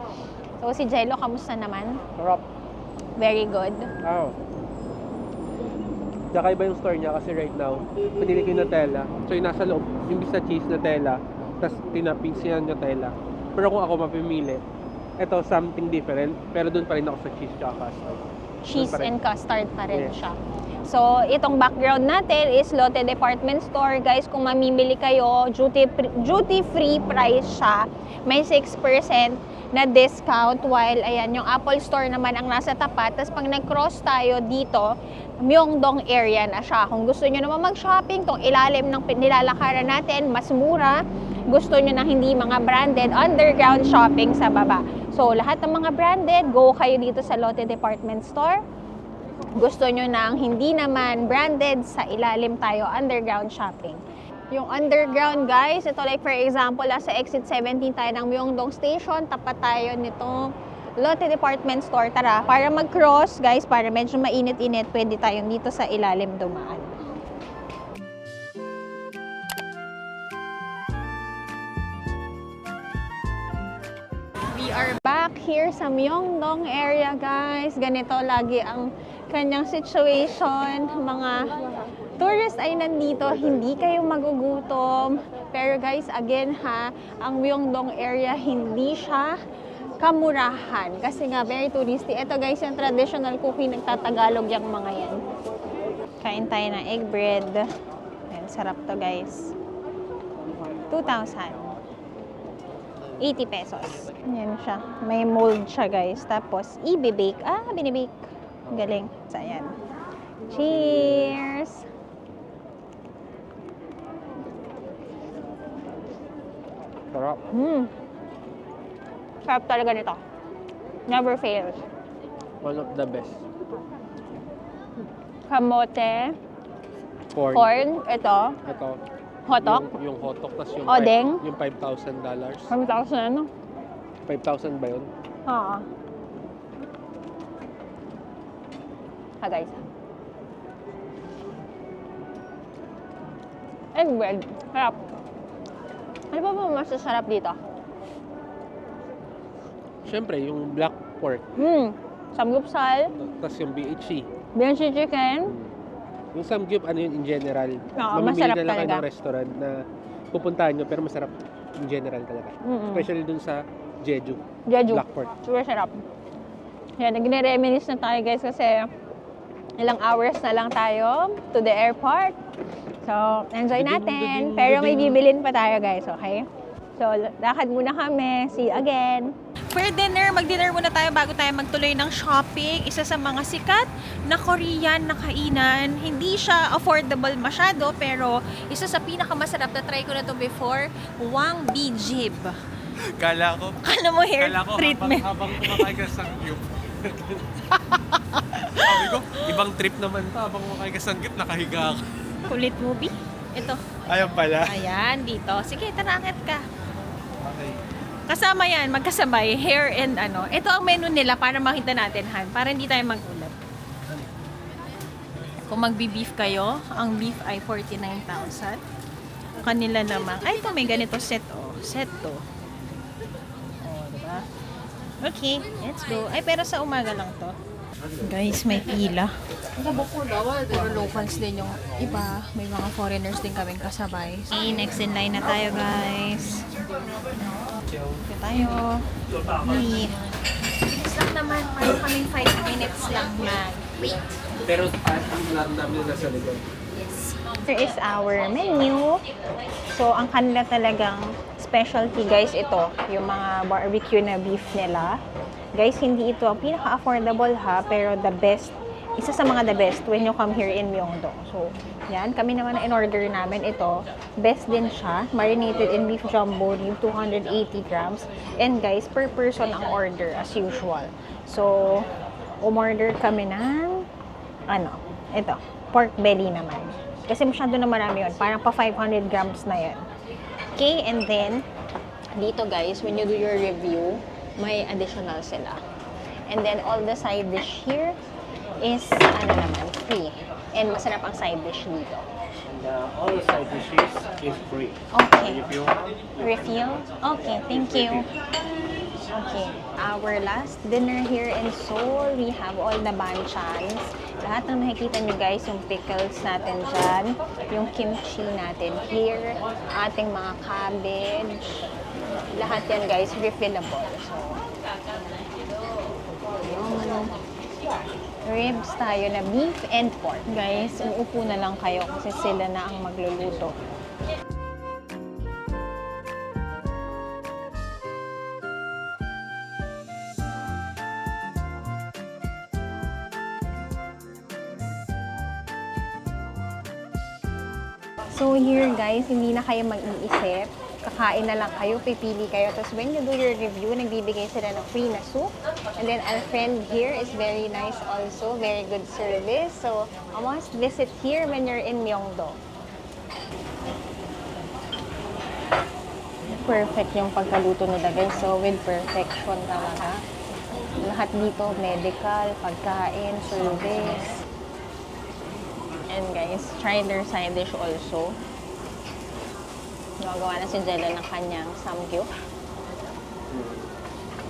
So si Jello, kamusta naman? Sarap. Very good. Oh. Tsaka iba yung store niya kasi right now, pinili ko yung Nutella. So yung nasa loob, imbis na cheese, Nutella. Tapos tinapin siya ng Nutella. Pero kung ako mapimili, ito something different. Pero doon pa rin ako sa cheese tsaka custard. Cheese and custard pa rin Yes. siya. So, itong background natin is Lotte Department Store. Guys, kung mamimili kayo, duty-free price siya. May 6% na discount while, ayan, yung Apple Store naman ang nasa tapat. Tapos pag nag-cross tayo dito, Myeongdong area na siya. Kung gusto nyo naman mag-shopping, tong ilalim ng nilalakaran natin, mas mura. Gusto nyo na hindi mga branded, underground shopping sa baba. So, lahat ng mga branded, go kayo dito sa Lotte Department Store. Gusto nyo nang hindi naman branded, sa ilalim tayo, underground shopping. Yung underground guys, ito like for example, sa exit 17 tayo ng Myeongdong Station, tapat tayo nito Lotte Department Store. Tara, para mag-cross guys, para medyo mainit-init, pwede tayong dito sa ilalim dumaan. We are back here sa Myeongdong area guys. Ganito lagi ang kanyang situation. Mga tourist ay nandito, hindi kayo magugutom. Pero guys, again ang Myeongdong area hindi siya kamurahan. Kasi nga, very touristy. Ito guys, yung traditional cooking, nagtatagalog yung mga yan. Kain tayo ng egg bread. Ayan, sarap to guys. 2,000. 80 pesos. Yan siya. May mold siya guys. Tapos, i-bake. Binibake. Galing. So, ayan. Cheers! Sarap. Sarap talaga nito. Never fails. One of the best. Kamote. Corn. Corn. Ito. Ito. Hotok. Yung hotok, tas yung Odeng. Yung $5,000. 1,000 ano? 5,000 ba yun? Oo. Guys. Egg bread. Sarap. Ano pa ba masasarap dito? Siyempre, yung black pork. Samgyeopsal. Tas yung BHC. Benchy chicken. Yung samgyup, in general. Oo, Mamimili masarap na lang kayo talaga. ng restaurant na pupuntahan nyo, pero masarap in general talaga. Especially dun sa Jeju. Jeju. Black pork. Super sarap. Yan, nag-reminisce na tayo guys kasi ilang hours na lang tayo to the airport. So, enjoy natin. Pero may bibilin pa tayo guys, okay? So, lakad muna kami. See you again. For dinner, mag-dinner muna tayo bago tayo magtuloy ng shopping. Isa sa mga sikat na Korean na kainan. Hindi siya affordable masyado, pero isa sa pinakamasarap na try ko na to before, Wang Bijib. Kala ko Mo hair treatment. habang kumakain ka sa sangyup. Sabi ko, ibang trip naman to. Habang kumakain ka sa sangyup, nakahiga ka. Kulit movie. Ito. Ayan pala. Ayan, dito. Sige, tarangat ka. Okay. Kasama yan, magkasabay, hair and ano. Ito ang menu nila para makita natin, Han. Para hindi tayo magulat. Kung magbi-beef kayo, ang beef ay 49,000. Kanila naman, ay ito may ganito set oh. Set to. Oh, diba? Okay, let's go. Ay, pero sa umaga lang to. Guys, may pila. Pero locals din yung iba. May mga foreigners din kaming kasabay. Okay, next in line na tayo, guys. Ito tayo. Hey. Bilis lang naman. Parang kaming 5 minutes lang mag-wait. Pero ang lang namin nasa likod. Here is our menu. So, ang kanila talagang specialty, guys, ito. Yung mga barbecue na beef nila. Guys, hindi ito ang pinaka-affordable ha, pero the best, isa sa mga the best when you come here in Myeongdong. So, yan. Kami naman na in-order namin ito. Best din siya. Marinated in beef jumbo rib, 280 grams. And guys, per person ang order as usual. So, umorder kami ng, ito, pork belly naman. Kasi masyado na marami yun. Parang pa 500 grams na yun. Okay, and then, dito guys, when you do your review, may additional sila. And then, all the side dish here is, free. And masarap ang side dish dito. And all the side dishes is free. Okay. If you want, Refill? Okay, thank you. Okay, our last dinner here in Seoul, we have all the banchans. Lahat ng nakikita nyo guys, yung pickles natin dyan, yung kimchi natin here, ating mga cabbage, lahat yan guys, refillable. So, yung ribs tayo na beef and pork. Guys, uupo na lang kayo kasi sila na ang magluluto. So here guys, hindi na kayo mag-iisip. Kakain na lang kayo, pipili kayo. Tapos when you do your review, nagbibigay sila ng free na soup. And then our friend here is very nice also, very good service. So a must visit here when you're in Myeongdong. Perfect yung pagkaluto nila guys. So with perfection talaga. Lahat dito, medical, pagkain, service. And guys, try their side dish also. Gagawa na si Jello ng kanyang samgyup.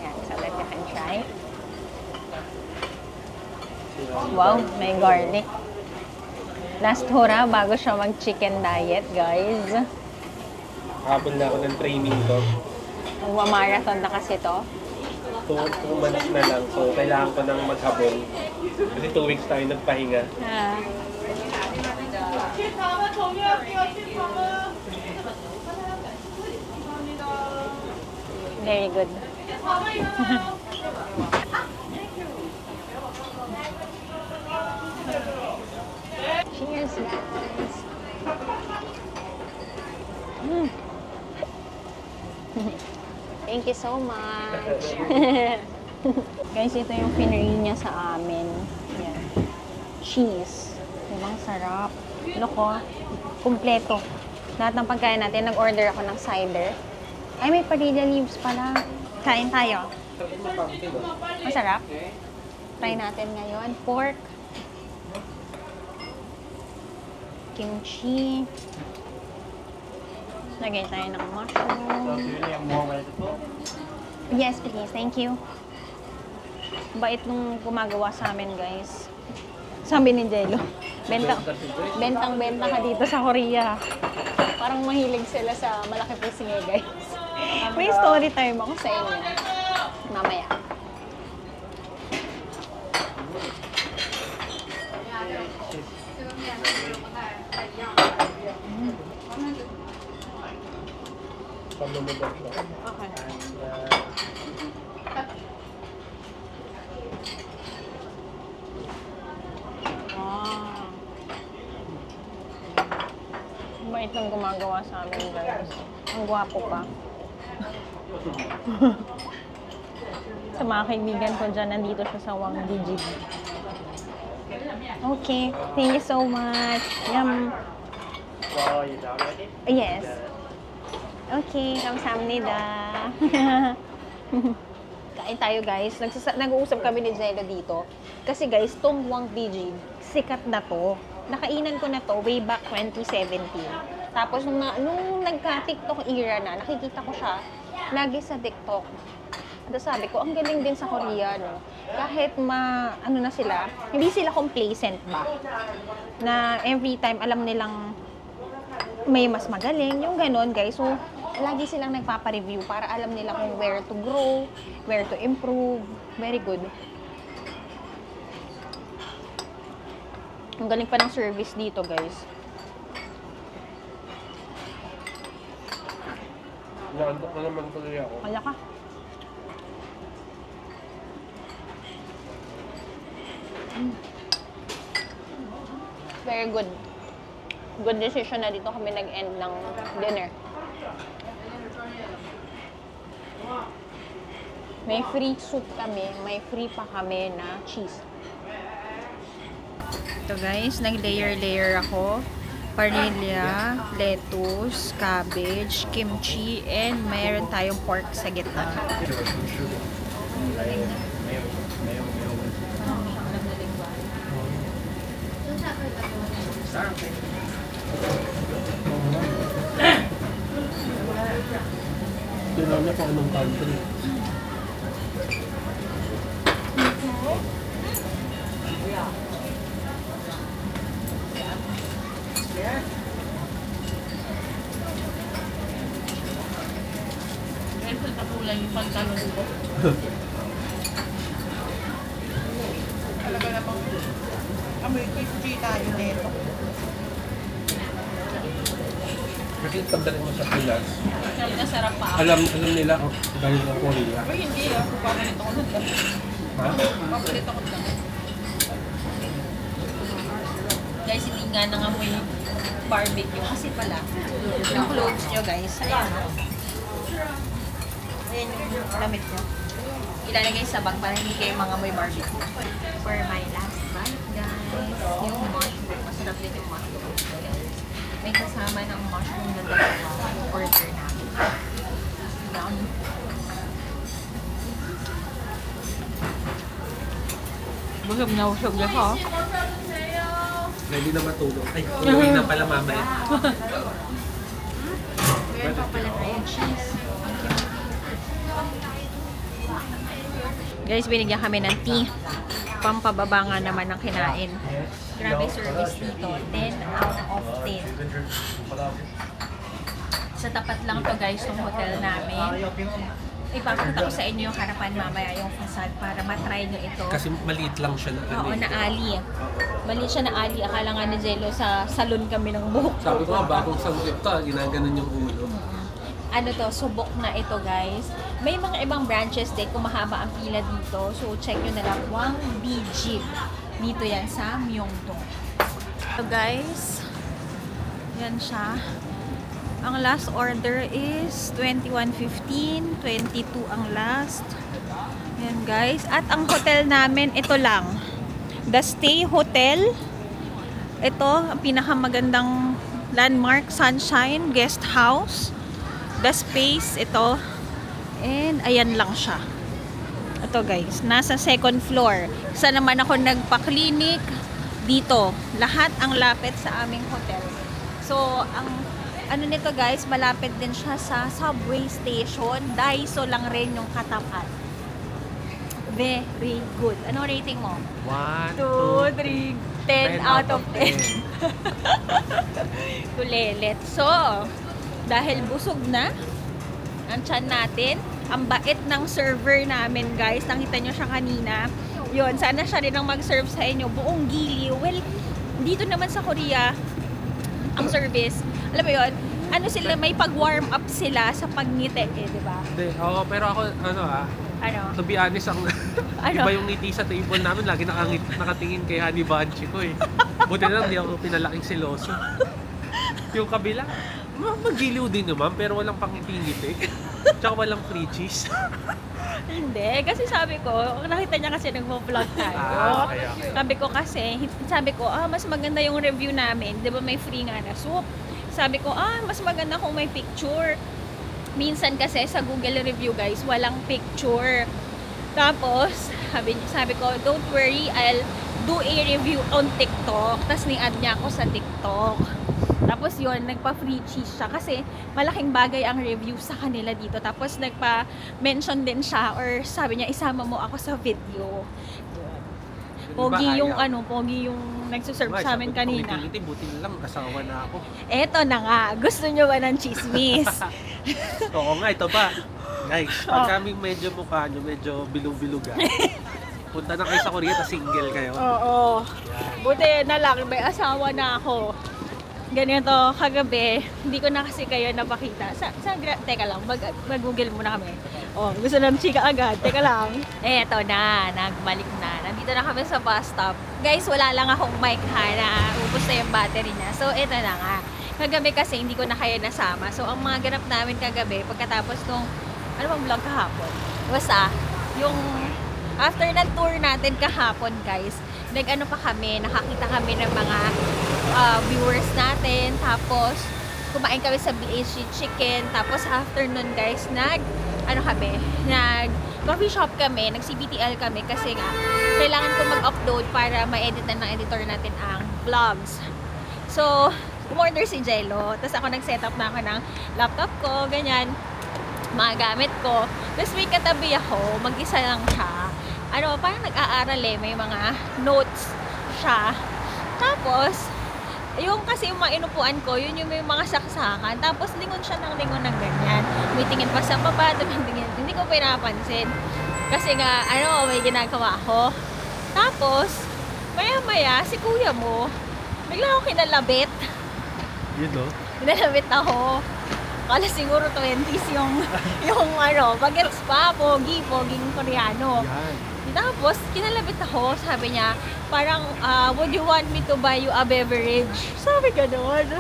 Yan, so that you can try. Wow, may garlic. Last hora bago siya mag-chicken diet, guys. Habol na ako ng training ko. Magmamarathon na kasi to. 2 months na lang. So, kailangan ko nang maghabol. Kasi 2 weeks tayo nagpahinga. Ah. Very good. Cheers, guys. Thank you so much. Guys, ito yung pinari niya sa amin. Yan. Cheese. Ibang sarap. Ano ko? Kumpleto. Lahat ng pagkain natin, nag-order ako ng cider. Ay, may padilla leaves pala. Kain tayo. Masarap. Try natin ngayon. Pork. Kimchi. Lagay tayo ng mushroom. Yes, please. Thank you. Bait nung gumagawa sa amin, guys. Sabi ni Jello, bentang-benta ka dito sa Korea. Parang mahilig sila sa malaki pisngi, guys. May story time ako sa inyo. Mamaya. Okay. Mabait lang gumagawa sa amin, guys. Ang gwapo pa. Sa mga kaibigan ko dyan, nandito siya sa Wang Diji. Okay, thank you so much. Yum. Yes. Okay, kamsahamnida. Kain tayo, guys. Nag-uusap kami ni Jello dito. Kasi guys, tong Wang Diji, sikat na to. nakainan ko na to way back 2017. Tapos nung nagka-TikTok era na, nakikita ko siya lagi sa TikTok. At sabi ko, ang galing din sa Korea, no? Kahit ano na sila, hindi sila complacent ba? Na every time alam nilang may mas magaling, yung ganon, guys. So, lagi silang nagpapa-review para alam nila kung where to grow, where to improve. Very good. Ang galing pa ng service dito, guys. Naandok na naman tuloy ako. Kaya ka. Very good. Good decision na dito kami nag-end ng dinner. May free soup kami, may free pa kami na cheese. Ito guys, nag-layer ako. Panilya, lettuce, cabbage, kimchi, and mayroon tayong pork sa gitna. Tinaw niya kung anong country. Kasi tanda mo sa Pilas. Nasarap pa. Alam nila galing ng Korea. Uy, hindi ah. Paborito ko nun. Ha? Paborito ko nun. Guys, hindi nga nangamoy barbecue. Kasi pala, yung clothes nyo guys, ayan. Ayan yung damit nyo. Ilalagay sa bag para hindi kayo mangamoy barbecue. For my last bite, guys, yung mushroom. Masarap din yung mushroom. May kasama ng mushroom na dalawa yung order namin. Yum. Busog na ha. Ready na matulog. Ay, uwi na pala mamaya. Meron pa pala tayong cheese. Guys, binigyan kami ng tea. Pampababa nga naman ng kinain. Grabe service dito. 10 out of 10. Sa tapat lang to guys, ng hotel namin. Ipapakita ko sa inyo yung harapan mamaya, yung facade, para matry nyo ito. Kasi maliit lang siya na Oo, na ali. Maliit siya na ali. Akala nga ni Jello sa salon kami ng buhok. Sabi ko nga, bagong sanggip to, ginaganon yung ulo. Ano to, subok na ito guys. May mga ibang branches din kung mahaba ang pila dito. So check nyo na lang, Wang Bijib. Dito yan sa Myeongdong. So guys, yan siya. Ang last order is 21.15, 22 ang last. Yan guys. At ang hotel namin, ito lang. The Stay Hotel. Ito, ang pinakamagandang landmark, Sunshine Guest House. The Space, ito. And ayan lang siya. Ito guys, nasa second floor. Isa naman ako nagpa-clinic dito. Lahat ang lapit sa aming hotel. So, ang ano nito guys, malapit din siya sa subway station. Daiso lang rin yung katapat. Very good. Ano rating mo? 1, 2, 3, 10 out of 10. Kulelet. So, dahil busog na ang tiyan natin, ang bait ng server namin guys, nakita nyo siya kanina. Yun, sana siya rin ang mag-serve sa inyo. Buong giliw. Well, dito naman sa Korea, ang service, alam mo yun, ano sila, may pag-warm up sila sa pagngiti eh, di ba? Hindi, oo, pero ako, Ano? to be honest, Ano? iba yung ngiti sa table namin, lagi nakatingin kay Honey Banchi ko eh. Buti na lang, di ako pinalaking siloso. Yung kabila, magiliw din naman, pero walang pangiti-ngiti. Tsaka walang free cheese. Hindi, kasi sabi ko, nakita niya kasi nagpo-vlog tayo. Okay. Sabi ko, mas maganda yung review namin. Di ba may free nga na soup? Sabi ko, mas maganda kung may picture. Minsan kasi sa Google review guys, walang picture. Tapos, sabi ko, don't worry, I'll do a review on TikTok. Tapos ni-add niya ako sa TikTok. Tapos yun, nagpa-free cheese siya kasi malaking bagay ang review sa kanila dito. Tapos nagpa-mention din siya or sabi niya, isama mo ako sa video. Yun. Pogi yung pogi yung nagsuserve sa amin kanina. Buti na lang, asawa na ako. Eto na nga, gusto nyo ba ng chismis? Oo nga, ito pa. Guys, pag kaming medyo mukha nyo, medyo bilog-bilugan. Punta na kayo sa Korea, ta single kayo. Oo. Buti na lang, may asawa na ako. Ganito, kagabi, hindi ko na kasi kayo napakita. Teka lang, mag-google muna kami. Oh, gusto ng chika agad. Teka lang. Eto na, nagbalik na. Nandito na kami sa bus stop. Guys, wala lang akong mic ha, na ubos na yung battery niya. So, eto na nga. Kagabi kasi hindi ko na kayo nasama. So, ang mga ganap namin kagabi, pagkatapos nung, ano bang vlog kahapon? Basta, yung after ng tour natin kahapon, guys, nag-ano pa kami, nakakita kami ng mga viewers natin, tapos kumain kami sa BHG Chicken, tapos after nun guys, nag coffee shop kami, nag CBTL kami kasi nga, kailangan ko mag-upload para ma-edit na ng editor natin ang vlogs. So, umorder si Jello, tapos ako nag-setup na ako ng laptop ko, ganyan, mga gamit ko. Tapos may katabi ako, mag-isa lang siya. Parang nag-aaral may mga notes siya. Tapos, yung kasi yung mga inupuan ko, yun yung may mga saksakan. Tapos, lingon siya ng lingon ng ganyan. May tingin pa sa baba, tingin. Hindi ko pinapansin. Kasi nga, may ginagawa ko. Tapos, maya-maya, si kuya mo, bigla ako kinalabit. Yun no? Kinalabit ako. Kala siguro 20s yung bagets pa, poging Koreano. Yan. Tapos, kinalabit ako, sabi niya, parang, would you want me to buy you a beverage? Sabi gano'n.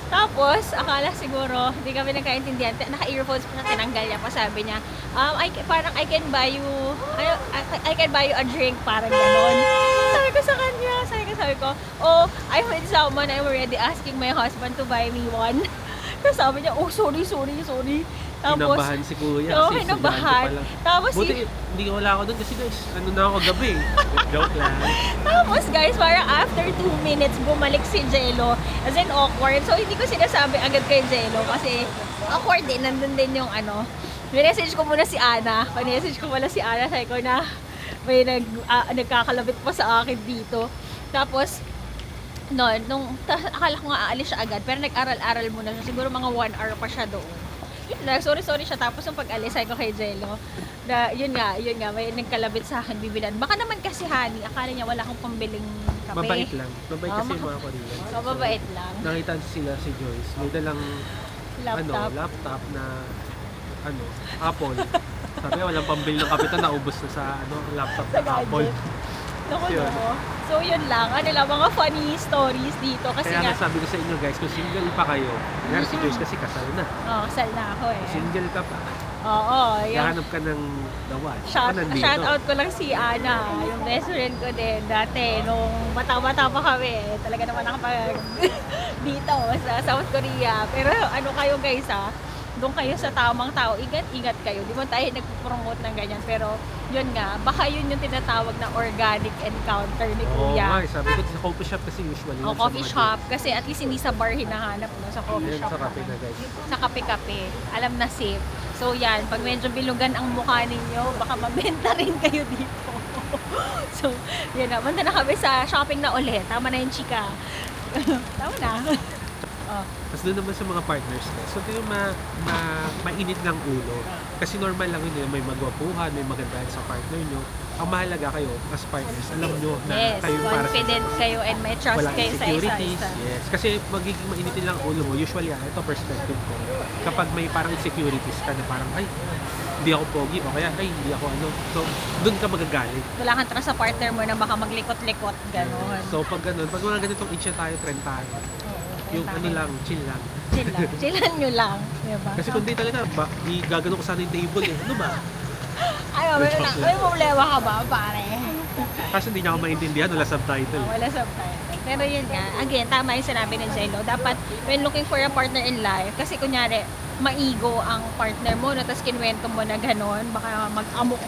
Tapos, akala siguro, hindi kami nagkaintindihan, naka-earphones pa na tinanggal niya pa, sabi niya, I can buy you a drink, parang gano'n. Sabi ko sa kanya, sabi ko, oh, I'm with someone, I'm already asking my husband to buy me one. Tapos sabi niya, oh, sorry. Tapos, Kinabahan si kuya. Oo, kasi kinabahan. estudyante pa lang. Tapos, Buti, hindi wala ako doon kasi guys, na ako gabi. Joke lang. Tapos guys, parang after 2 minutes, bumalik si Jello. As in awkward. So, hindi ko sinasabi agad kay Jello kasi awkward din. Nandun din yung minessage ko muna si Ana. Sabi ko na may nagkakalabit pa sa akin dito. Tapos, akala ko nga aalis siya agad. Pero nag-aral-aral muna siya. Siguro mga 1 hour pa siya doon. Yun lang, sorry siya. Tapos yung pag-alis, sabi ko kay Jello, yun nga, may nagkalabit sa akin, bibilan. Baka naman kasi, honey, akala niya wala akong pambiling kape. Mabait lang. Mabait kasi yung mga Korean. Mabait lang. Nakita sila si Joyce. May dalang Laptop. na Apple. Sabi walang pambili ng kape, naubos na sa laptop ng Apple. Yun. So yun lang, mga funny stories dito kasi Kaya nga, sabi ko sa inyo guys, kung single pa kayo, kaya si Joyce kasi kasal na. kasal na ako Single ka pa, Oo, hahanap ka ng dawan. shout out ko lang si Ana, yung best friend ko din dati, nung bata-bata pa kami, talaga naman nakapag dito sa South Korea. Pero kayo guys doon kayo sa tamang tao, ingat kayo. Di mo tayo nagpo-promote ng ganyan, pero yun nga, baka yun yung tinatawag na organic encounter ni Oo Kuya. nga, sabi ko sa coffee shop kasi usually. O yun sa coffee mga shop, kasi at least hindi sa bar hinahanap mo, sa coffee Yan shop. sa kape na guys. Sa kape-kape, alam na safe. So yan, pag medyo bilugan ang mukha ninyo, baka mabenta rin kayo dito. So, yan na, punta na kami sa shopping na ulit. Tama na yung chika. Tama na. Tapos doon naman sa mga partners guys. So ito yung mainit ng ulo. Kasi normal lang yun, may magwapuhan, may magandahan sa partner nyo. Ang mahalaga kayo as partners, alam nyo na Yes, kayo para sa confident kayo and may trust walang kayo sa insecurities. isa-isa. Yes. Kasi magiging mainitin lang ulo mo. Usually, ito perspective ko. Kapag may parang insecurities ka na parang, ay, hindi ako pogi o kaya, ay, hindi ako So, doon ka magagalit. Wala kang trust sa partner mo na baka maglikot-likot, gano'n. So, pag ganun, pag mga ganitong itcha tayo, trend tayo. Yung chill lang. Chillan nyo lang. Diba? Kasi kung di talaga, gagano ko sana yung table eh. Ano ba? May problema ka ba, pare? Kasi hindi niya ako maintindihan, wala subtitle. Wala subtitle. Pero yun nga, again, tama yung sinabi ni Jello. Dapat, when looking for a partner in life, kasi kunyari, maigo ang partner mo, tapos kinwento mo na gano'n, baka mag-amok.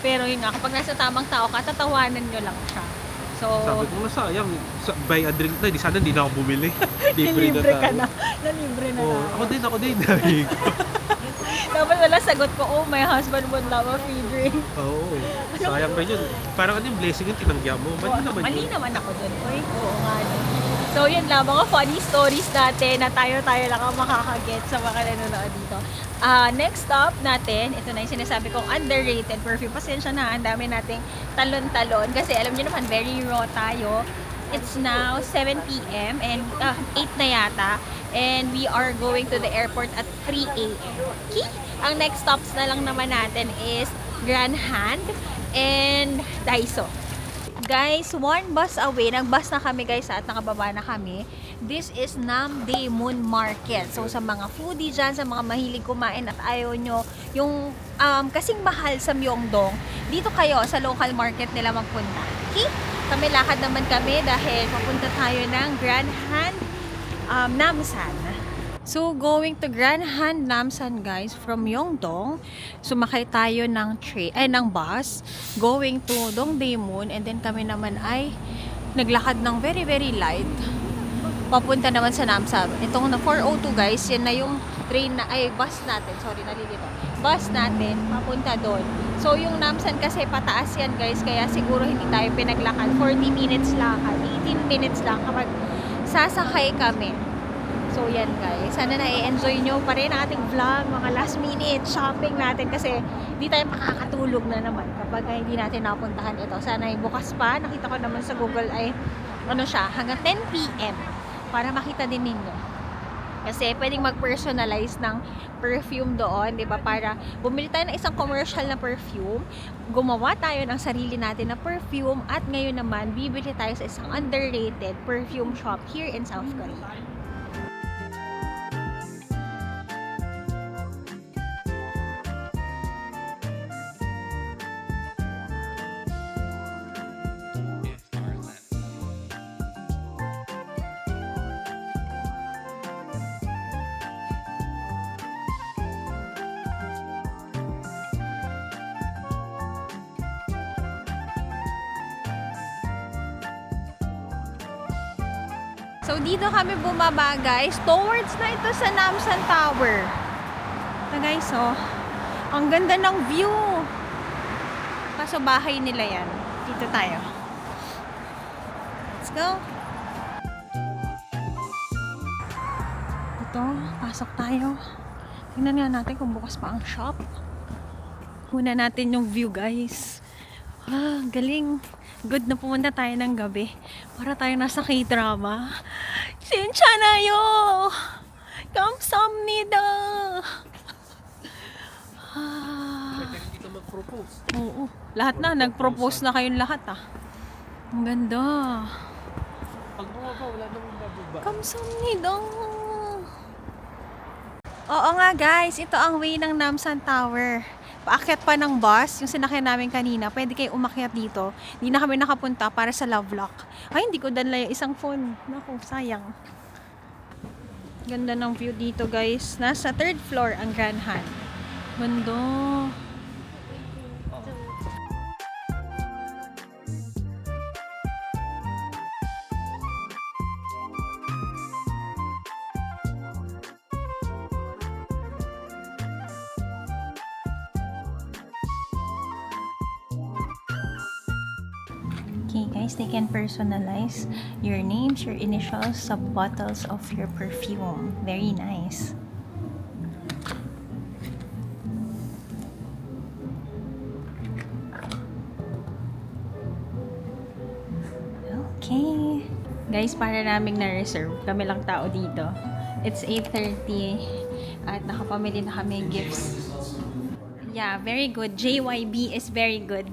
Pero yun nga, kapag nasa tamang tao ka, tatawanan nyo lang siya. So, So, Sabi ko, sayang. Buy a drink na, di sana hindi na ako bumili. nilibre ka tayo. na. Nalibre na Oh, tayo. ako din. Sabi ko. Dapat wala sagot ko, oh, my husband would love a free drink. Oo, sayang rin yun. Parang ano yung blessing yung tinanggihan mo. Mali naman Mali yun. naman ako dun. Uy, oo nga. No. So, yun lang, mga funny stories natin na tayo lang ang makakaget sa mga nanonood dito. Next stop natin, ito na yung sinasabi kong underrated perfume. Pasensya na, ang dami nating talon-talon. Kasi alam niyo naman, very raw tayo. It's now 7 p.m. and 8 na yata. And we are going to the airport at 3 a.m. Okay? Ang next stops na lang naman natin is Grand Hand and Daiso. Guys, one bus away, nag-bus na kami guys at nakababa na kami. This is Namdae Moon Market. So sa mga foodie dyan, sa mga mahilig kumain at ayaw nyo yung kasing mahal sa Myeongdong, dito kayo sa local market nila magpunta. Okay? Kami lakad naman kami dahil papunta tayo ng Grand Han Namsan. So, going to Grand Han Namsan guys from Myeongdong. Sumakay tayo ng bus going to Dongdaemun and then kami naman ay naglakad ng very very light papunta naman sa Namsan. Itong na 402 guys, yan na yung bus natin. Sorry, nalilito. Bus natin papunta doon. So, yung Namsan kasi pataas yan guys, kaya siguro hindi tayo pinaglakad. 40 minutes lakad, 18 minutes lang kapag sasakay kami. So, yan guys. Sana na-enjoy nyo pa rin ang ating vlog, mga last minute shopping natin kasi hindi tayo makakatulog na naman kapag hindi natin napuntahan ito. Sana ay bukas pa. Nakita ko naman sa Google ay hanggang 10 p.m. para makita din ninyo. Kasi pwedeng mag-personalize ng perfume doon, di ba? Para bumili tayo ng isang commercial na perfume, gumawa tayo ng sarili natin na perfume, at ngayon naman, bibili tayo sa isang underrated perfume shop here in South Korea. So, dito kami bumaba, guys. Towards na ito sa Namsan Tower. Ito, guys, oh. Ang ganda ng view. Kaso bahay nila yan. Dito tayo. Let's go. Ito, pasok tayo. Tingnan nga natin kung bukas pa ang shop. Muna natin yung view, guys. Galing. Good na pumunta tayo ng gabi. Para tayo nasa K-drama. Sinchanayo! Kamsamnida! Pwede rin dito mag-propose. Oo. Lahat na. Nag-propose na kayong lahat, Ang ganda. Pag bumaba, wala namang bababa. Kamsamnida! Oo nga guys, ito ang way ng Namsan Tower. Paakyat pa ng bus, yung sinakyan namin kanina, pwede kayo umakyat dito. Hindi na kami nakapunta para sa Lovelock. Ay, hindi ko danla yung isang phone. Naku, sayang. Ganda ng view dito guys. Nasa 3rd floor ang Grand Han. Ganda. Okay guys, they can personalize your names, your initials, sub-bottles of your perfume. Very nice. Okay. Guys, para naming na-reserve. Kami lang tao dito. It's 8:30 at nakapamili na kami gifts. Yeah, very good. JYB is very good.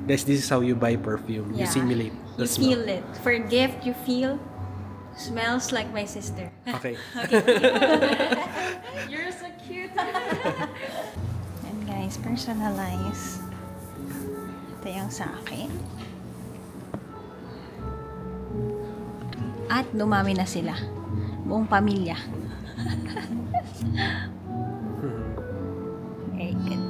Guys, this is how you buy perfume. You Yeah. simulate the You smell. feel it. For gift, you feel smells like my sister. Okay. You're so cute. And guys, personalize. Ito yung sa akin. At dumami na sila. Buong pamilya. Very good.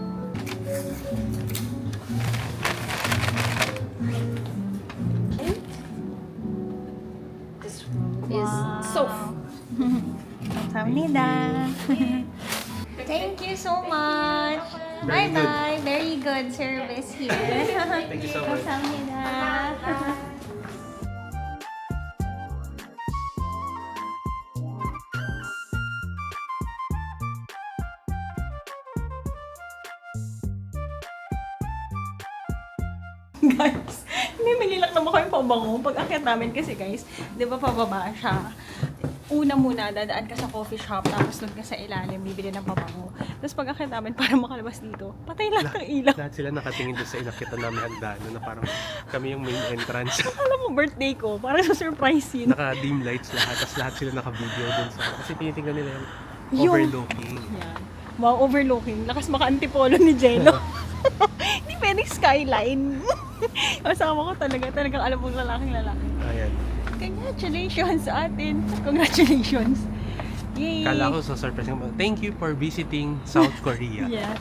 감사합니다. Thank you so much. Very good. Bye-bye. Very good service here. Thank you so much. 감사합니다. Guys, bumili lang naman kami pabango. Pag akyat namin kasi guys, di ba pababa siya? Una muna, dadaan ka sa coffee shop, tapos doon ka sa ilalim, bibili ng pabango. Tapos pag akyat namin, para makalabas dito, patay lahat ng ilaw. Lahat sila nakatingin doon sa inakitan namin hagdanan na parang kami yung main entrance. Alam mo, birthday ko, para sa surprise yun. Naka-dim lights lahat, tapos lahat sila naka-video doon sa... Kasi tinitingnan nila yung Yung- overlooking. Yan. Wow, overlooking. Lakas maka-antipolo ni Jello. Hindi pwedeng skyline. Kasama ko talagang alam mong lalaki. Ayan. Congratulations sa atin. Congratulations. Yay. Kala ko so surprising. Thank you for visiting South Korea. Yes.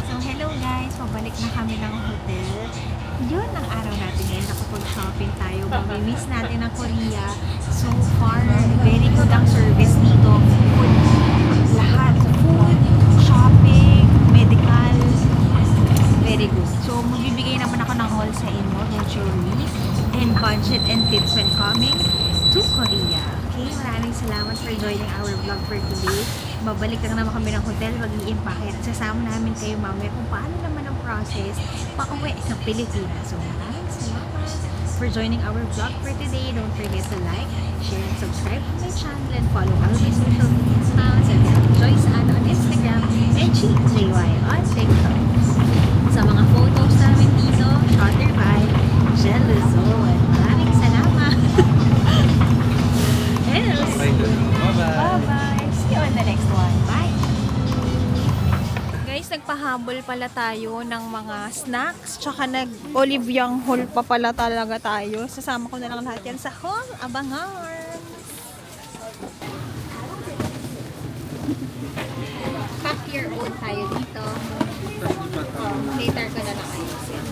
So, hello guys! Pabalik na kami ng hotel. Yun ang araw natin ngayon. Nakapag-shopping tayo. Mamimiss natin ang Korea. So far, very good ang service dito. Food, lahat. Food, shopping, medical. Very good. So, magbibigay naman ako ng haul sa inyo, naturally. And budget and tips when coming to Korea. Okay, maraming salamat for joining our vlog for today. Babalik lang naman kami ng hotel, mag-i-impake at sasama namin kayo mamaya kung paano naman ang process pauwi sa Pilipinas. So maraming salamat for joining our vlog for today. Don't forget to like, share, and subscribe to my channel and follow all my social media accounts and Joyce Ann on Instagram and CheekJY on TikTok. Sa mga photos namin dito, shooter by Jeluzone. Maraming salamat! Hello! Bye-bye. Bye-bye! See you on the next one. Bye! Guys, nagpahabol pala tayo ng mga snacks tsaka nag-olive young haul pa pala talaga tayo. Sasama ko na lang lahat yan sa haul. Abangan! Pack your own tayo dito. Later ko na lang ayusin.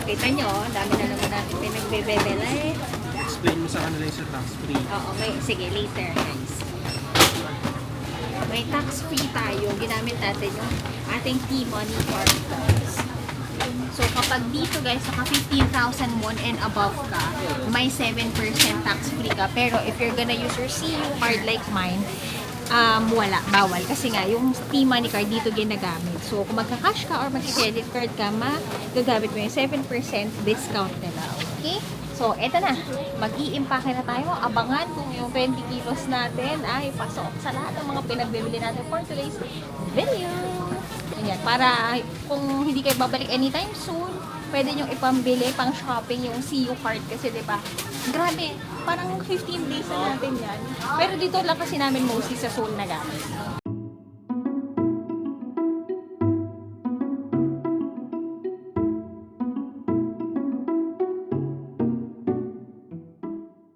Kita nyo, dami na naman natin pinagbebebela eh. Explain mo sa kanila yung sa tax-free. Oo, sige, later guys. May tax-free tayo. Ginamit natin yung ating T-Money cards. So, kapag dito guys, naka 15,000 won and above ka, may 7% tax-free ka. Pero if you're gonna use your CU card like mine, wala, bawal. Kasi nga, yung T-Money card dito ginagamit. So, kung magka-cash ka or magka-credit card ka, magagamit mo yung 7% discount nila. Okay? So, eto na. Mag-i-impake na tayo. Abangan kung yung 20 kilos natin ay pasok sa lahat ng mga pinagbibili natin for today's video. Ayan, para kung hindi kayo babalik anytime soon, pwede nyo ipambili pang shopping yung CU card kasi diba, grabe, parang 15 days na natin yan. Pero dito lang kasi namin mostly sa Seoul na gamit.